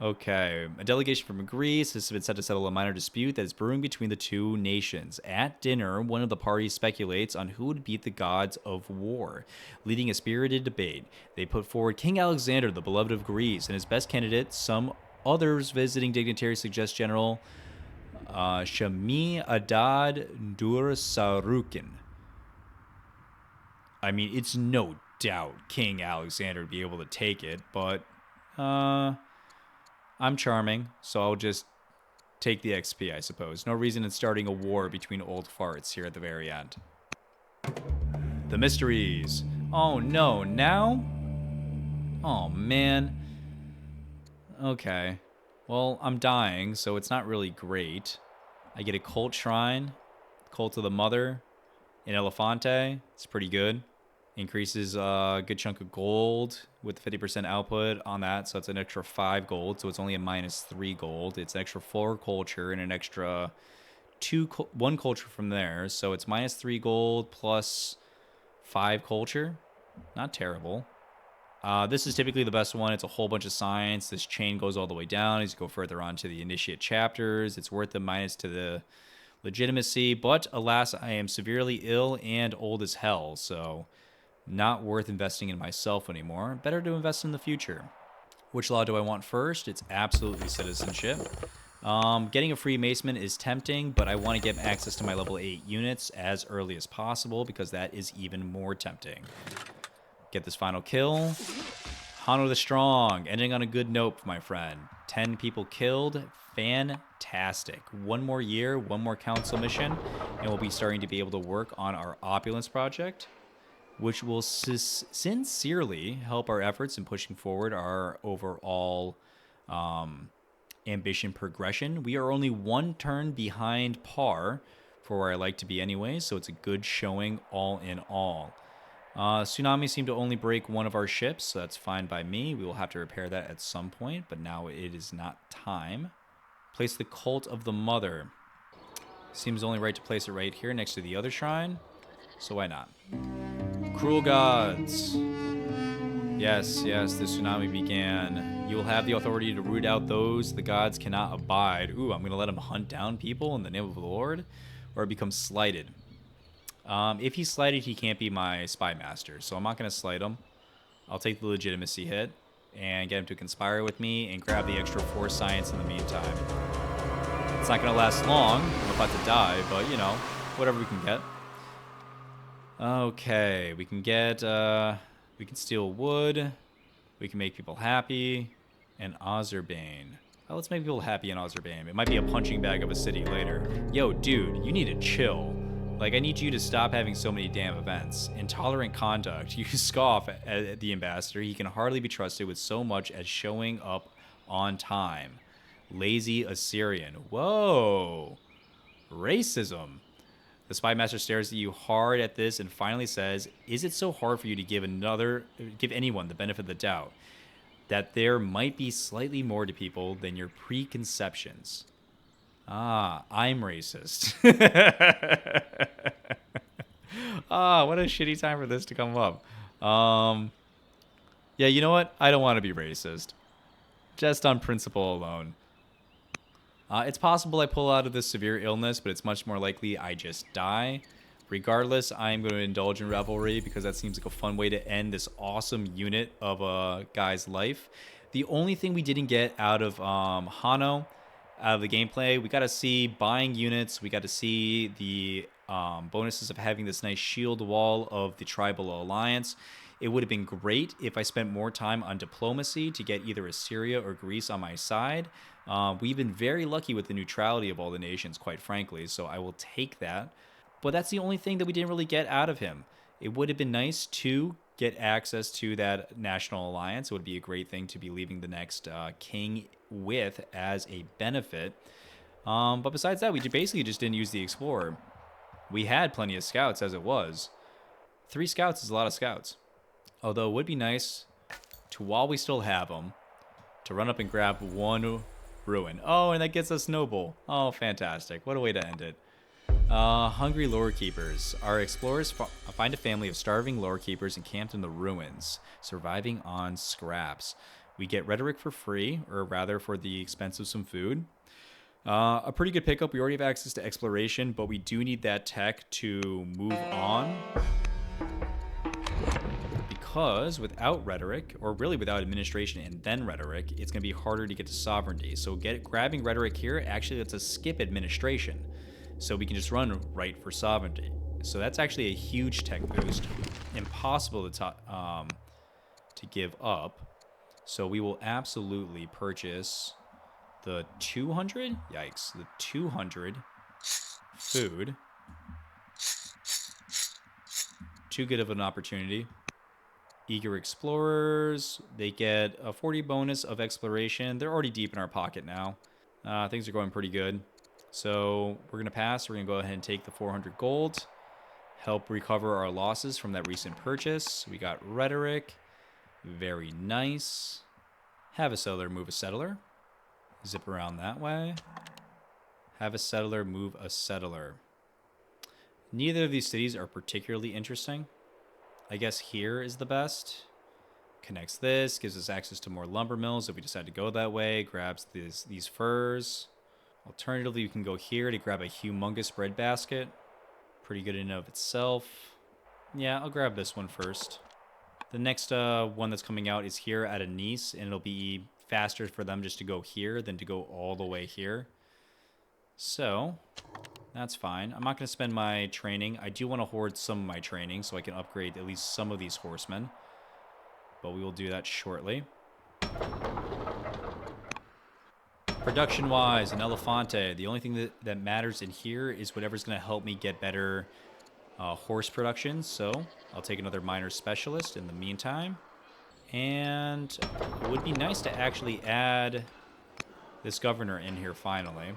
Okay, a delegation from Greece has been set to settle a minor dispute that is brewing between the 2 nations. At dinner, one of the parties speculates on who would beat the gods of war, leading a spirited debate. They put forward King Alexander, the beloved of Greece, and his best candidate. Some others visiting dignitaries suggest General Shami Adad Dursarukin. I mean, it's no doubt King Alexander would be able to take it, but I'm charming, so I'll just take the XP, I suppose. No reason in starting a war between old farts here at the very end. The mysteries. Oh no, now? Oh man. Okay. Well, I'm dying, so it's not really great. I get a cult shrine, cult of the mother, an elefante. It's pretty good. Increases a good chunk of gold with 50% output on that, so it's an extra 5 gold. So it's only a -3 gold. It's an extra 4 culture and an extra 1 culture from there. So it's -3 gold plus 5 culture. Not terrible. This is typically the best one. It's a whole bunch of science. This chain goes all the way down as you go further on to the initiate chapters. It's worth the minus to the legitimacy, but alas, I am severely ill and old as hell, so not worth investing in myself anymore. Better to invest in the future. Which law do I want first? It's absolutely citizenship. Getting a free macement is tempting, but I want to get access to my level 8 units as early as possible because that is even more tempting. Get this final kill. Hano the Strong, ending on a good note, my friend. 10 people killed. Fantastic. One more year, one more council mission, and we'll be starting to be able to work on our opulence project, which will sincerely help our efforts in pushing forward our overall ambition progression. We are only 1 turn behind par for where I like to be anyway, so it's a good showing all in all. Tsunami seemed to only break one of our ships, so that's fine by me. We will have to repair that at some point, but now it is not time. Place the Cult of the Mother. Seems only right to place it right here next to the other shrine, so why not? Cruel gods. Yes, yes, the tsunami began. You will have the authority to root out those the gods cannot abide. Ooh, I'm going to let him hunt down people in the name of the Lord, or become slighted. If he's slighted, he can't be my spy master, so I'm not going to slight him. I'll take the legitimacy hit and get him to conspire with me and grab the extra 4 science in the meantime. It's not going to last long. I'm about to die, but, you know, whatever we can get. Okay, we can get, we can steal wood. We can make people happy. And Azerbaijan. Oh, let's make people happy in Azerbaijan. It might be a punching bag of a city later. Yo, dude, you need to chill. Like, I need you to stop having so many damn events. Intolerant conduct. You scoff at the ambassador. He can hardly be trusted with so much as showing up on time. Lazy Assyrian. Whoa. Racism. The spy master stares at you hard at this and finally says, "Is it so hard for you to give anyone the benefit of the doubt that there might be slightly more to people than your preconceptions?" Ah, I'm racist. Ah, what a shitty time for this to come up. Yeah, you know what? I don't want to be racist. Just on principle alone. It's possible I pull out of this severe illness, but it's much more likely I just die. Regardless, I'm going to indulge in revelry because that seems like a fun way to end this awesome unit of a guy's life. The only thing we didn't get out of Hano, out of the gameplay, we got to see buying units. We got to see the bonuses of having this nice shield wall of the tribal alliance. It would have been great if I spent more time on diplomacy to get either Assyria or Greece on my side. We've been very lucky with the neutrality of all the nations, quite frankly, so I will take that. But that's the only thing that we didn't really get out of him. It would have been nice to get access to that national alliance. It would be a great thing to be leaving the next king with as a benefit. But besides that, we basically just didn't use the Explorer. We had plenty of scouts as it was. 3 scouts is a lot of scouts. Although it would be nice to, while we still have them, to run up and grab 1 ruin. Oh, and that gets us noble. Oh, fantastic. What a way to end it. Hungry lore keepers. Our explorers find a family of starving lore keepers encamped in the ruins, surviving on scraps. We get rhetoric for free, or rather for the expense of some food. A pretty good pickup. We already have access to exploration, but we do need that tech to move on. Because without rhetoric, or really without administration and then rhetoric, it's going to be harder to get to sovereignty. So grabbing rhetoric here actually lets us skip administration. So we can just run right for sovereignty. So that's actually a huge tech boost. Impossible to give up. So we will absolutely purchase the 200? Yikes. The 200 food. Too good of an opportunity. Eager Explorers. They get a 40 bonus of exploration. They're already deep in our pocket now. Things are going pretty good. So we're going to pass. We're going to go ahead and take the 400 gold. Help recover our losses from that recent purchase. We got Rhetoric. Very nice. Have a settler, move a settler. Zip around that way. Have a settler, move a settler. Neither of these cities are particularly interesting. I guess here is the best. Connects this, gives us access to more lumber mills if we decide to go that way. Grabs these furs. Alternatively, we can go here to grab a humongous breadbasket. Pretty good in and of itself. Yeah, I'll grab this one first. The next one that's coming out is here at a Nice, and it'll be faster for them just to go here than to go all the way here. So, that's fine. I'm not going to spend my training. I do want to hoard some of my training so I can upgrade at least some of these horsemen. But we will do that shortly. Production-wise, an Elefante. The only thing that matters in here is whatever's going to help me get better horse production. So I'll take another minor specialist in the meantime. And it would be nice to actually add this governor in here finally.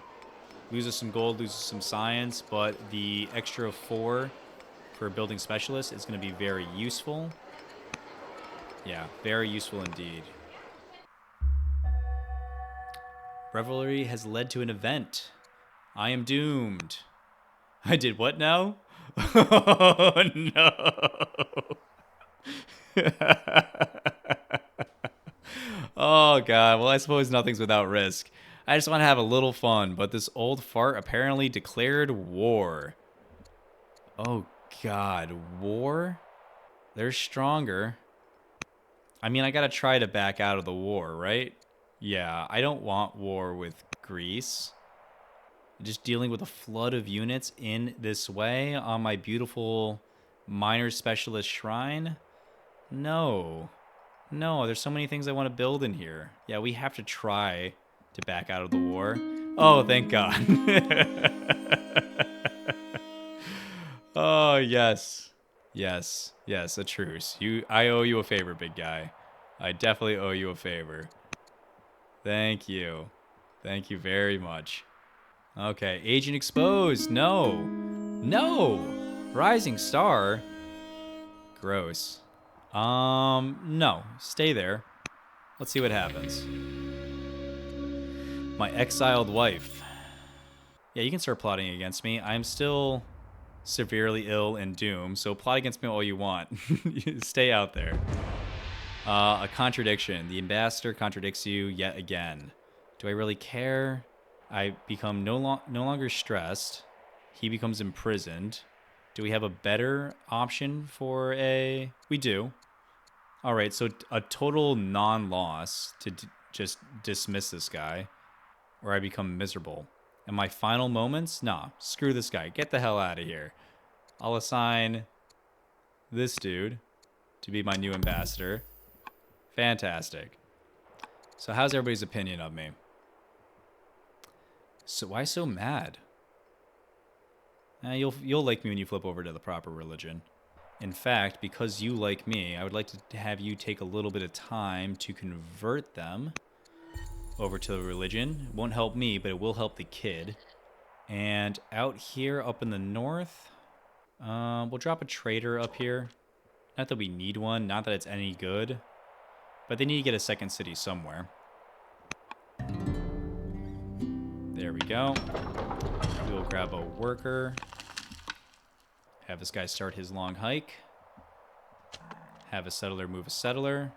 Loses some gold, loses some science, but the extra 4 for building specialist is going to be very useful. Yeah, very useful indeed. Revelry has led to an event. I am doomed. I did what now? Oh, no. Oh, God. Well, I suppose nothing's without risk. I just want to have a little fun, but this old fart apparently declared war. Oh, God. War? They're stronger. I mean, I gotta try to back out of the war, right? Yeah, I don't want war with Greece. Just dealing with a flood of units in this way on my beautiful minor specialist shrine? No. No, there's so many things I want to build in here. Yeah, we have to try to back out of the war. Oh, thank God. Oh, yes. Yes, yes, a truce. I owe you a favor, big guy. I definitely owe you a favor. Thank you. Thank you very much. Okay, agent exposed. No. No. Rising star. Gross. No. Stay there. Let's see what happens. My exiled wife. Yeah, you can start plotting against me. I'm still severely ill and doomed, so plot against me all you want. Stay out there. A contradiction. The ambassador contradicts you yet again. Do I really care? I become no longer stressed. He becomes imprisoned. Do we have a better option for a... We do. All right, so a total non-loss to just dismiss this guy, or I become miserable. In my final moments? Nah, screw this guy. Get the hell out of here. I'll assign this dude to be my new ambassador. Fantastic. So how's everybody's opinion of me? So why so mad? You'll like me when you flip over to the proper religion. In fact, because you like me, I would like to have you take a little bit of time to convert them over to the religion. It won't help me, but it will help the kid. And out here, up in the north, we'll drop a trader up here. Not that we need one, not that it's any good, but they need to get a second city somewhere. There we go. We'll grab a worker. Have this guy start his long hike. Have a settler move a settler.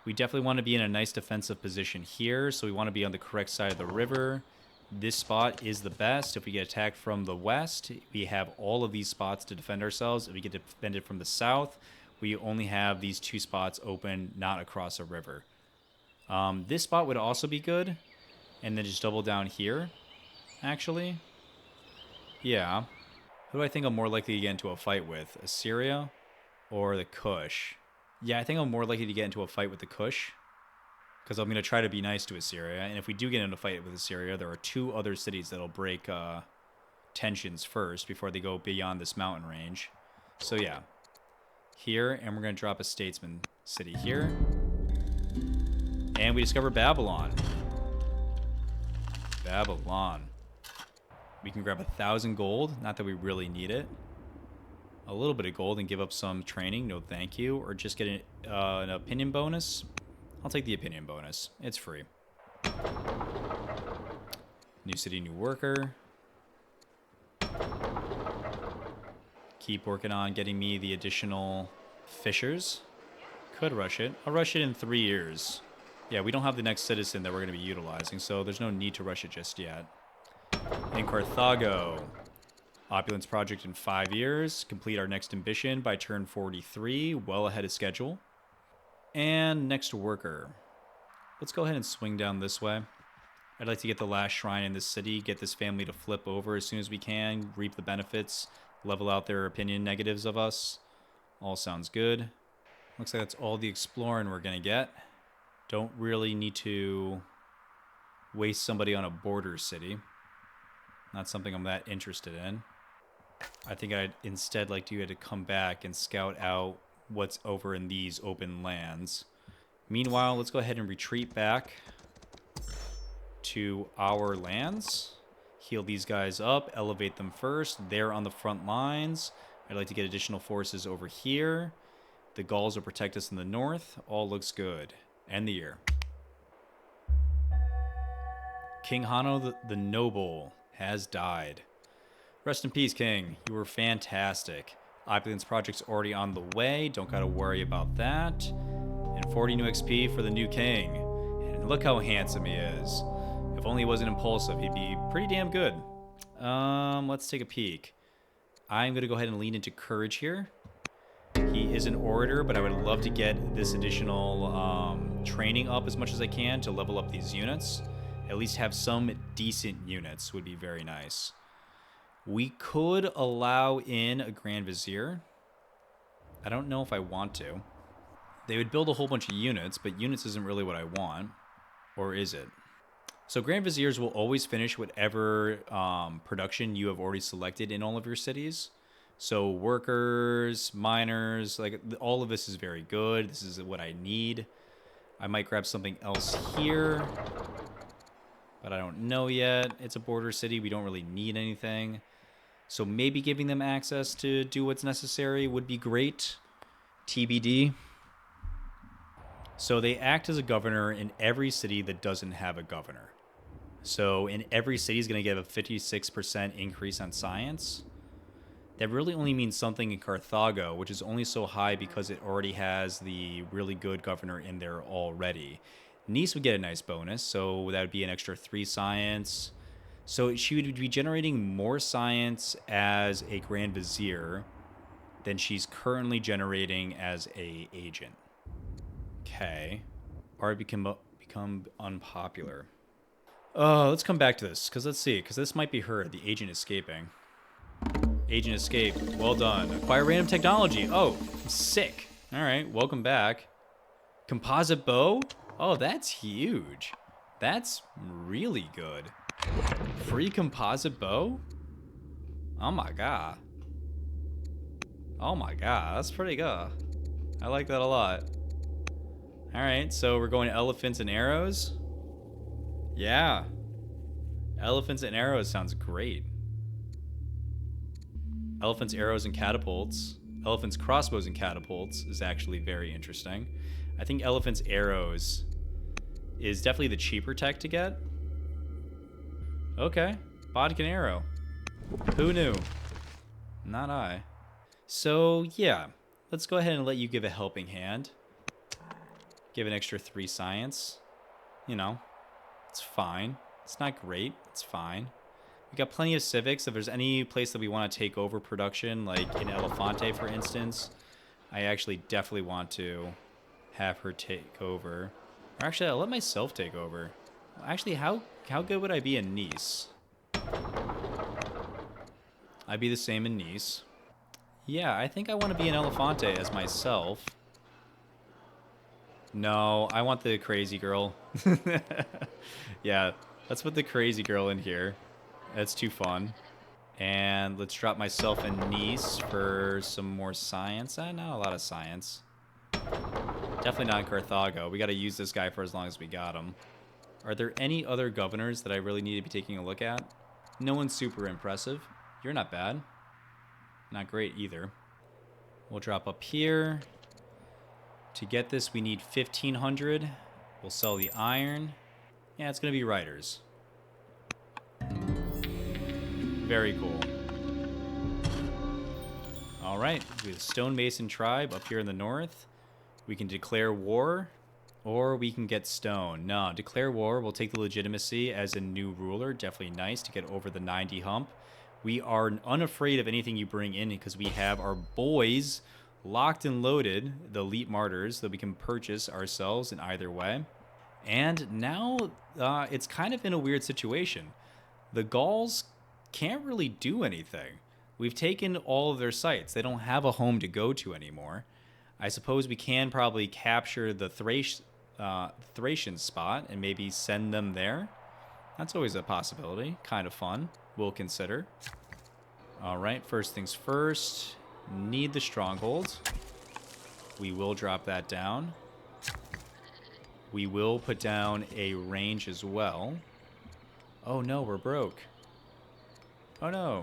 We definitely want to be in a nice defensive position here, so we want to be on the correct side of the river. This spot is the best. If we get attacked from the west, we have all of these spots to defend ourselves. If we get defended from the south, we only have these 2 spots open, not across a river. This spot would also be good. And then just double down here, actually. Yeah. Who do I think I'm more likely to get into a fight with? Assyria or the Kush? Yeah, I think I'm more likely to get into a fight with the Kush, because I'm going to try to be nice to Assyria. And if we do get into a fight with Assyria, there are 2 other cities that'll break tensions first before they go beyond this mountain range. So yeah. Here, and we're going to drop a statesman City here. And we discover Babylon. Babylon. We can grab 1,000 gold. Not that we really need it. A little bit of gold and give up some training. No thank you. Or just get an opinion bonus. I'll take the opinion bonus. It's free. New city, new worker. Keep working on getting me the additional fishers. Could rush it. I'll rush it in 3 years. Yeah, we don't have the next citizen that we're going to be utilizing, so there's no need to rush it just yet. In Carthago. Opulence project in 5 years. Complete our next ambition by turn 43. Well ahead of schedule. And next worker. Let's go ahead and swing down this way. I'd like to get the last shrine in this city. Get this family to flip over as soon as we can. Reap the benefits. Level out their opinion negatives of us. All sounds good. Looks like that's all the exploring we're going to get. Don't really need to waste somebody on a border city. Not something I'm that interested in. I think I'd instead like you to come back and scout out what's over in these open lands. Meanwhile, let's go ahead and retreat back to our lands. Heal these guys up, elevate them first. They're on the front lines. I'd like to get additional forces over here. The Gauls will protect us in the north. All looks good. End the year. King Hanno the Noble has died. Rest in peace, King. You were fantastic. Opulence project's already on the way. Don't gotta worry about that. And 40 new XP for the new king. And look how handsome he is. If only he wasn't impulsive, he'd be pretty damn good. Let's take a peek. I'm gonna go ahead and lean into courage here. He is an orator, but I would love to get this additional training up as much as I can to level up these units. At least have some decent units would be very nice. We could allow in a Grand Vizier. I don't know if I want to. They would build a whole bunch of units, but units isn't really what I want. Or is it? So Grand Viziers will always finish whatever production you have already selected in all of your cities. So workers, miners, like all of this is very good. This is what I need. I might grab something else here, but I don't know yet. It's a border city. We don't really need anything. So maybe giving them access to do what's necessary would be great. TBD. So they act as a governor in every city that doesn't have a governor. So in every city is going to get a 56% increase on science. That really only means something in Carthago, which is only so high because it already has the really good governor in there already. Nice would get a nice bonus, so that would be an extra 3 science. So she would be generating more science as a Grand Vizier than she's currently generating as a agent. Okay. Or become unpopular. Let's come back to this, because let's see, because this might be her, the agent escaping. Agent escaped. Well done. Acquire random technology. Oh, sick. All right, welcome back. Composite bow? Oh, that's huge. That's really good. Free composite bow? Oh my god. Oh my god, that's pretty good. I like that a lot. All right, so we're going elephants and arrows. Yeah. Elephants and arrows sounds great. Elephants, arrows, and catapults. Elephants, crossbows, and catapults is actually very interesting. I think elephants, arrows is definitely the cheaper tech to get. Okay. Bodkin arrow. Who knew? Not I. So, yeah. Let's go ahead and let you give a helping hand. Give an extra 3 science. You know, it's fine. It's not great. It's fine. We got plenty of civics. If there's any place that we want to take over production, like in Elefante, for instance, I actually definitely want to have her take over. Or actually, I'll let myself take over. Actually, how good would I be in Nice? I'd be the same in Nice. Yeah, I think I want to be in Elefante as myself. No, I want the crazy girl. Yeah, let's put the crazy girl in here. That's too fun. And let's drop myself in Nice for some more science. Not a lot of science. Definitely not in Carthago. We got to use this guy for as long as we got him. Are there any other governors that I really need to be taking a look at? No one's super impressive. You're not bad. Not great either. We'll drop up here. To get this, we need 1,500. We'll sell the iron. Yeah, it's going to be riders. Very cool. All right, we have the stonemason tribe up here in the north. We can declare war, or we can get stone. No, declare war. We'll take the legitimacy as a new ruler. Definitely nice to get over the 90 hump. We are unafraid of anything you bring in because we have our boys locked and loaded, the elite martyrs, that we can purchase ourselves in either way. And now it's kind of in a weird situation. The Gauls can't really do anything. We've taken all of their sites. They don't have a home to go to anymore. I suppose we can probably capture the Thracian spot and maybe send them there. That's always a possibility. Kind of fun. We'll consider. All right, first things first. Need the stronghold. We will drop that down. We will put down a range as well. Oh no, we're broke. Oh no.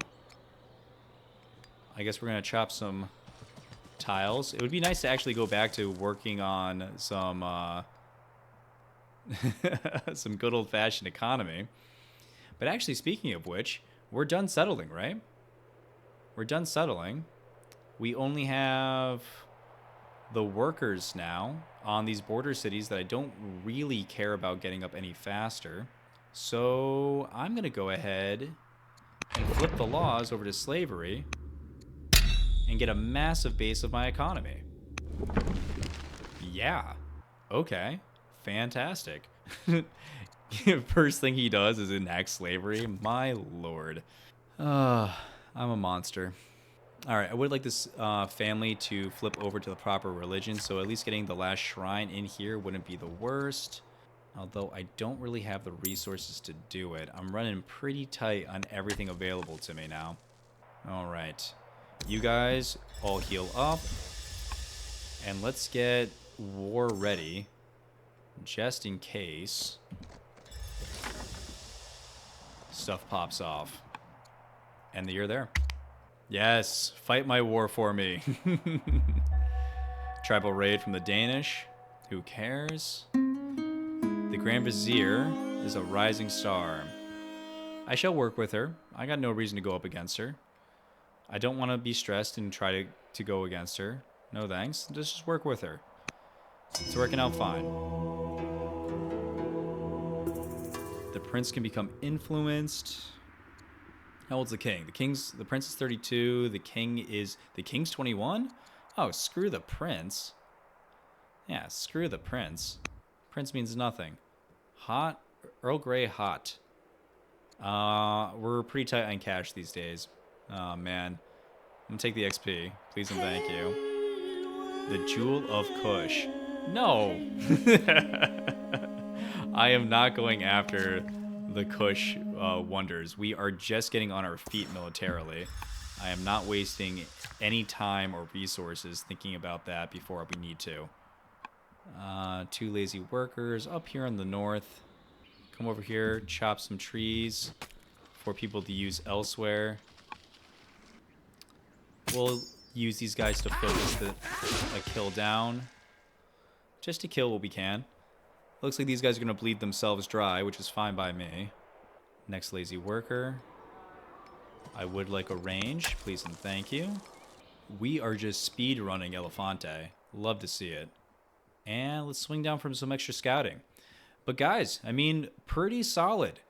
I guess we're going to chop some tiles. It would be nice to actually go back to working on some some good old-fashioned economy. But actually, speaking of which, we're done settling, right? We're done settling. We only have the workers now on these border cities that I don't really care about getting up any faster. So I'm going to go ahead and flip the laws over to slavery and get a massive base of my economy. Yeah. Okay. Fantastic. First thing he does is enact slavery. My lord. I'm a monster. All right, I would like this family to flip over to the proper religion, so at least getting the last shrine in here wouldn't be the worst. Although I don't really have the resources to do it. I'm running pretty tight on everything available to me now. All right. You guys all heal up. And let's get war ready. Just in case stuff pops off. And you're there. Yes, fight my war for me. Tribal raid from the Danish. Who cares? The Grand Vizier is a rising star. I shall work with her. I got no reason to go up against her. I don't want to be stressed and try to go against her. No thanks. Just work with her. It's working out fine. The prince can become influenced. How old's the king? The prince is 32. The king's 21? Oh, screw the prince. Yeah, screw the prince. Prince means nothing. Hot, Earl Grey hot. We're pretty tight on cash these days. Oh man. I'm gonna take the XP. Please and thank you. The Jewel of Kush. No! I am not going after the Kush wonders. We are just getting on our feet militarily. I am not wasting any time or resources thinking about that before we need to. 2 lazy workers up here in the north. Come over here, chop some trees for people to use elsewhere. We'll use these guys to focus a kill down. Just to kill what we can. Looks like these guys are going to bleed themselves dry, which is fine by me. Next lazy worker. I would like a range, please and thank you. We are just speed running Elefante. Love to see it. And let's swing down from some extra scouting. But guys, I mean, pretty solid.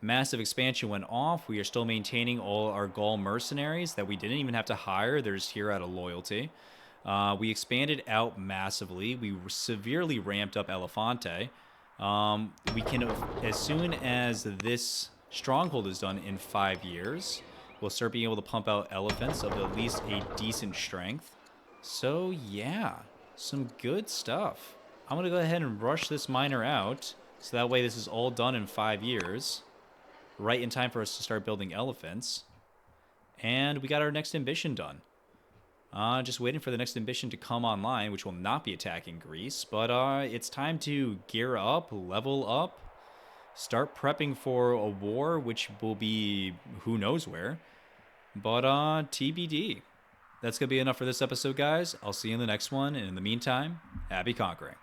Massive expansion went off. We are still maintaining all our Gaul mercenaries that we didn't even have to hire. They're just here out of loyalty. We expanded out massively. We severely ramped up Elefante. We can, as soon as this stronghold is done in 5 years, we'll start being able to pump out elephants of at least a decent strength. So yeah, some good stuff. I'm going to go ahead and rush this miner out, so that way this is all done in 5 years. Right in time for us to start building elephants. And we got our next ambition done. Just waiting for the next ambition to come online, which will not be attacking Greece. But it's time to gear up, level up, start prepping for a war, which will be who knows where. But TBD. That's going to be enough for this episode, guys. I'll see you in the next one. And in the meantime, happy conquering.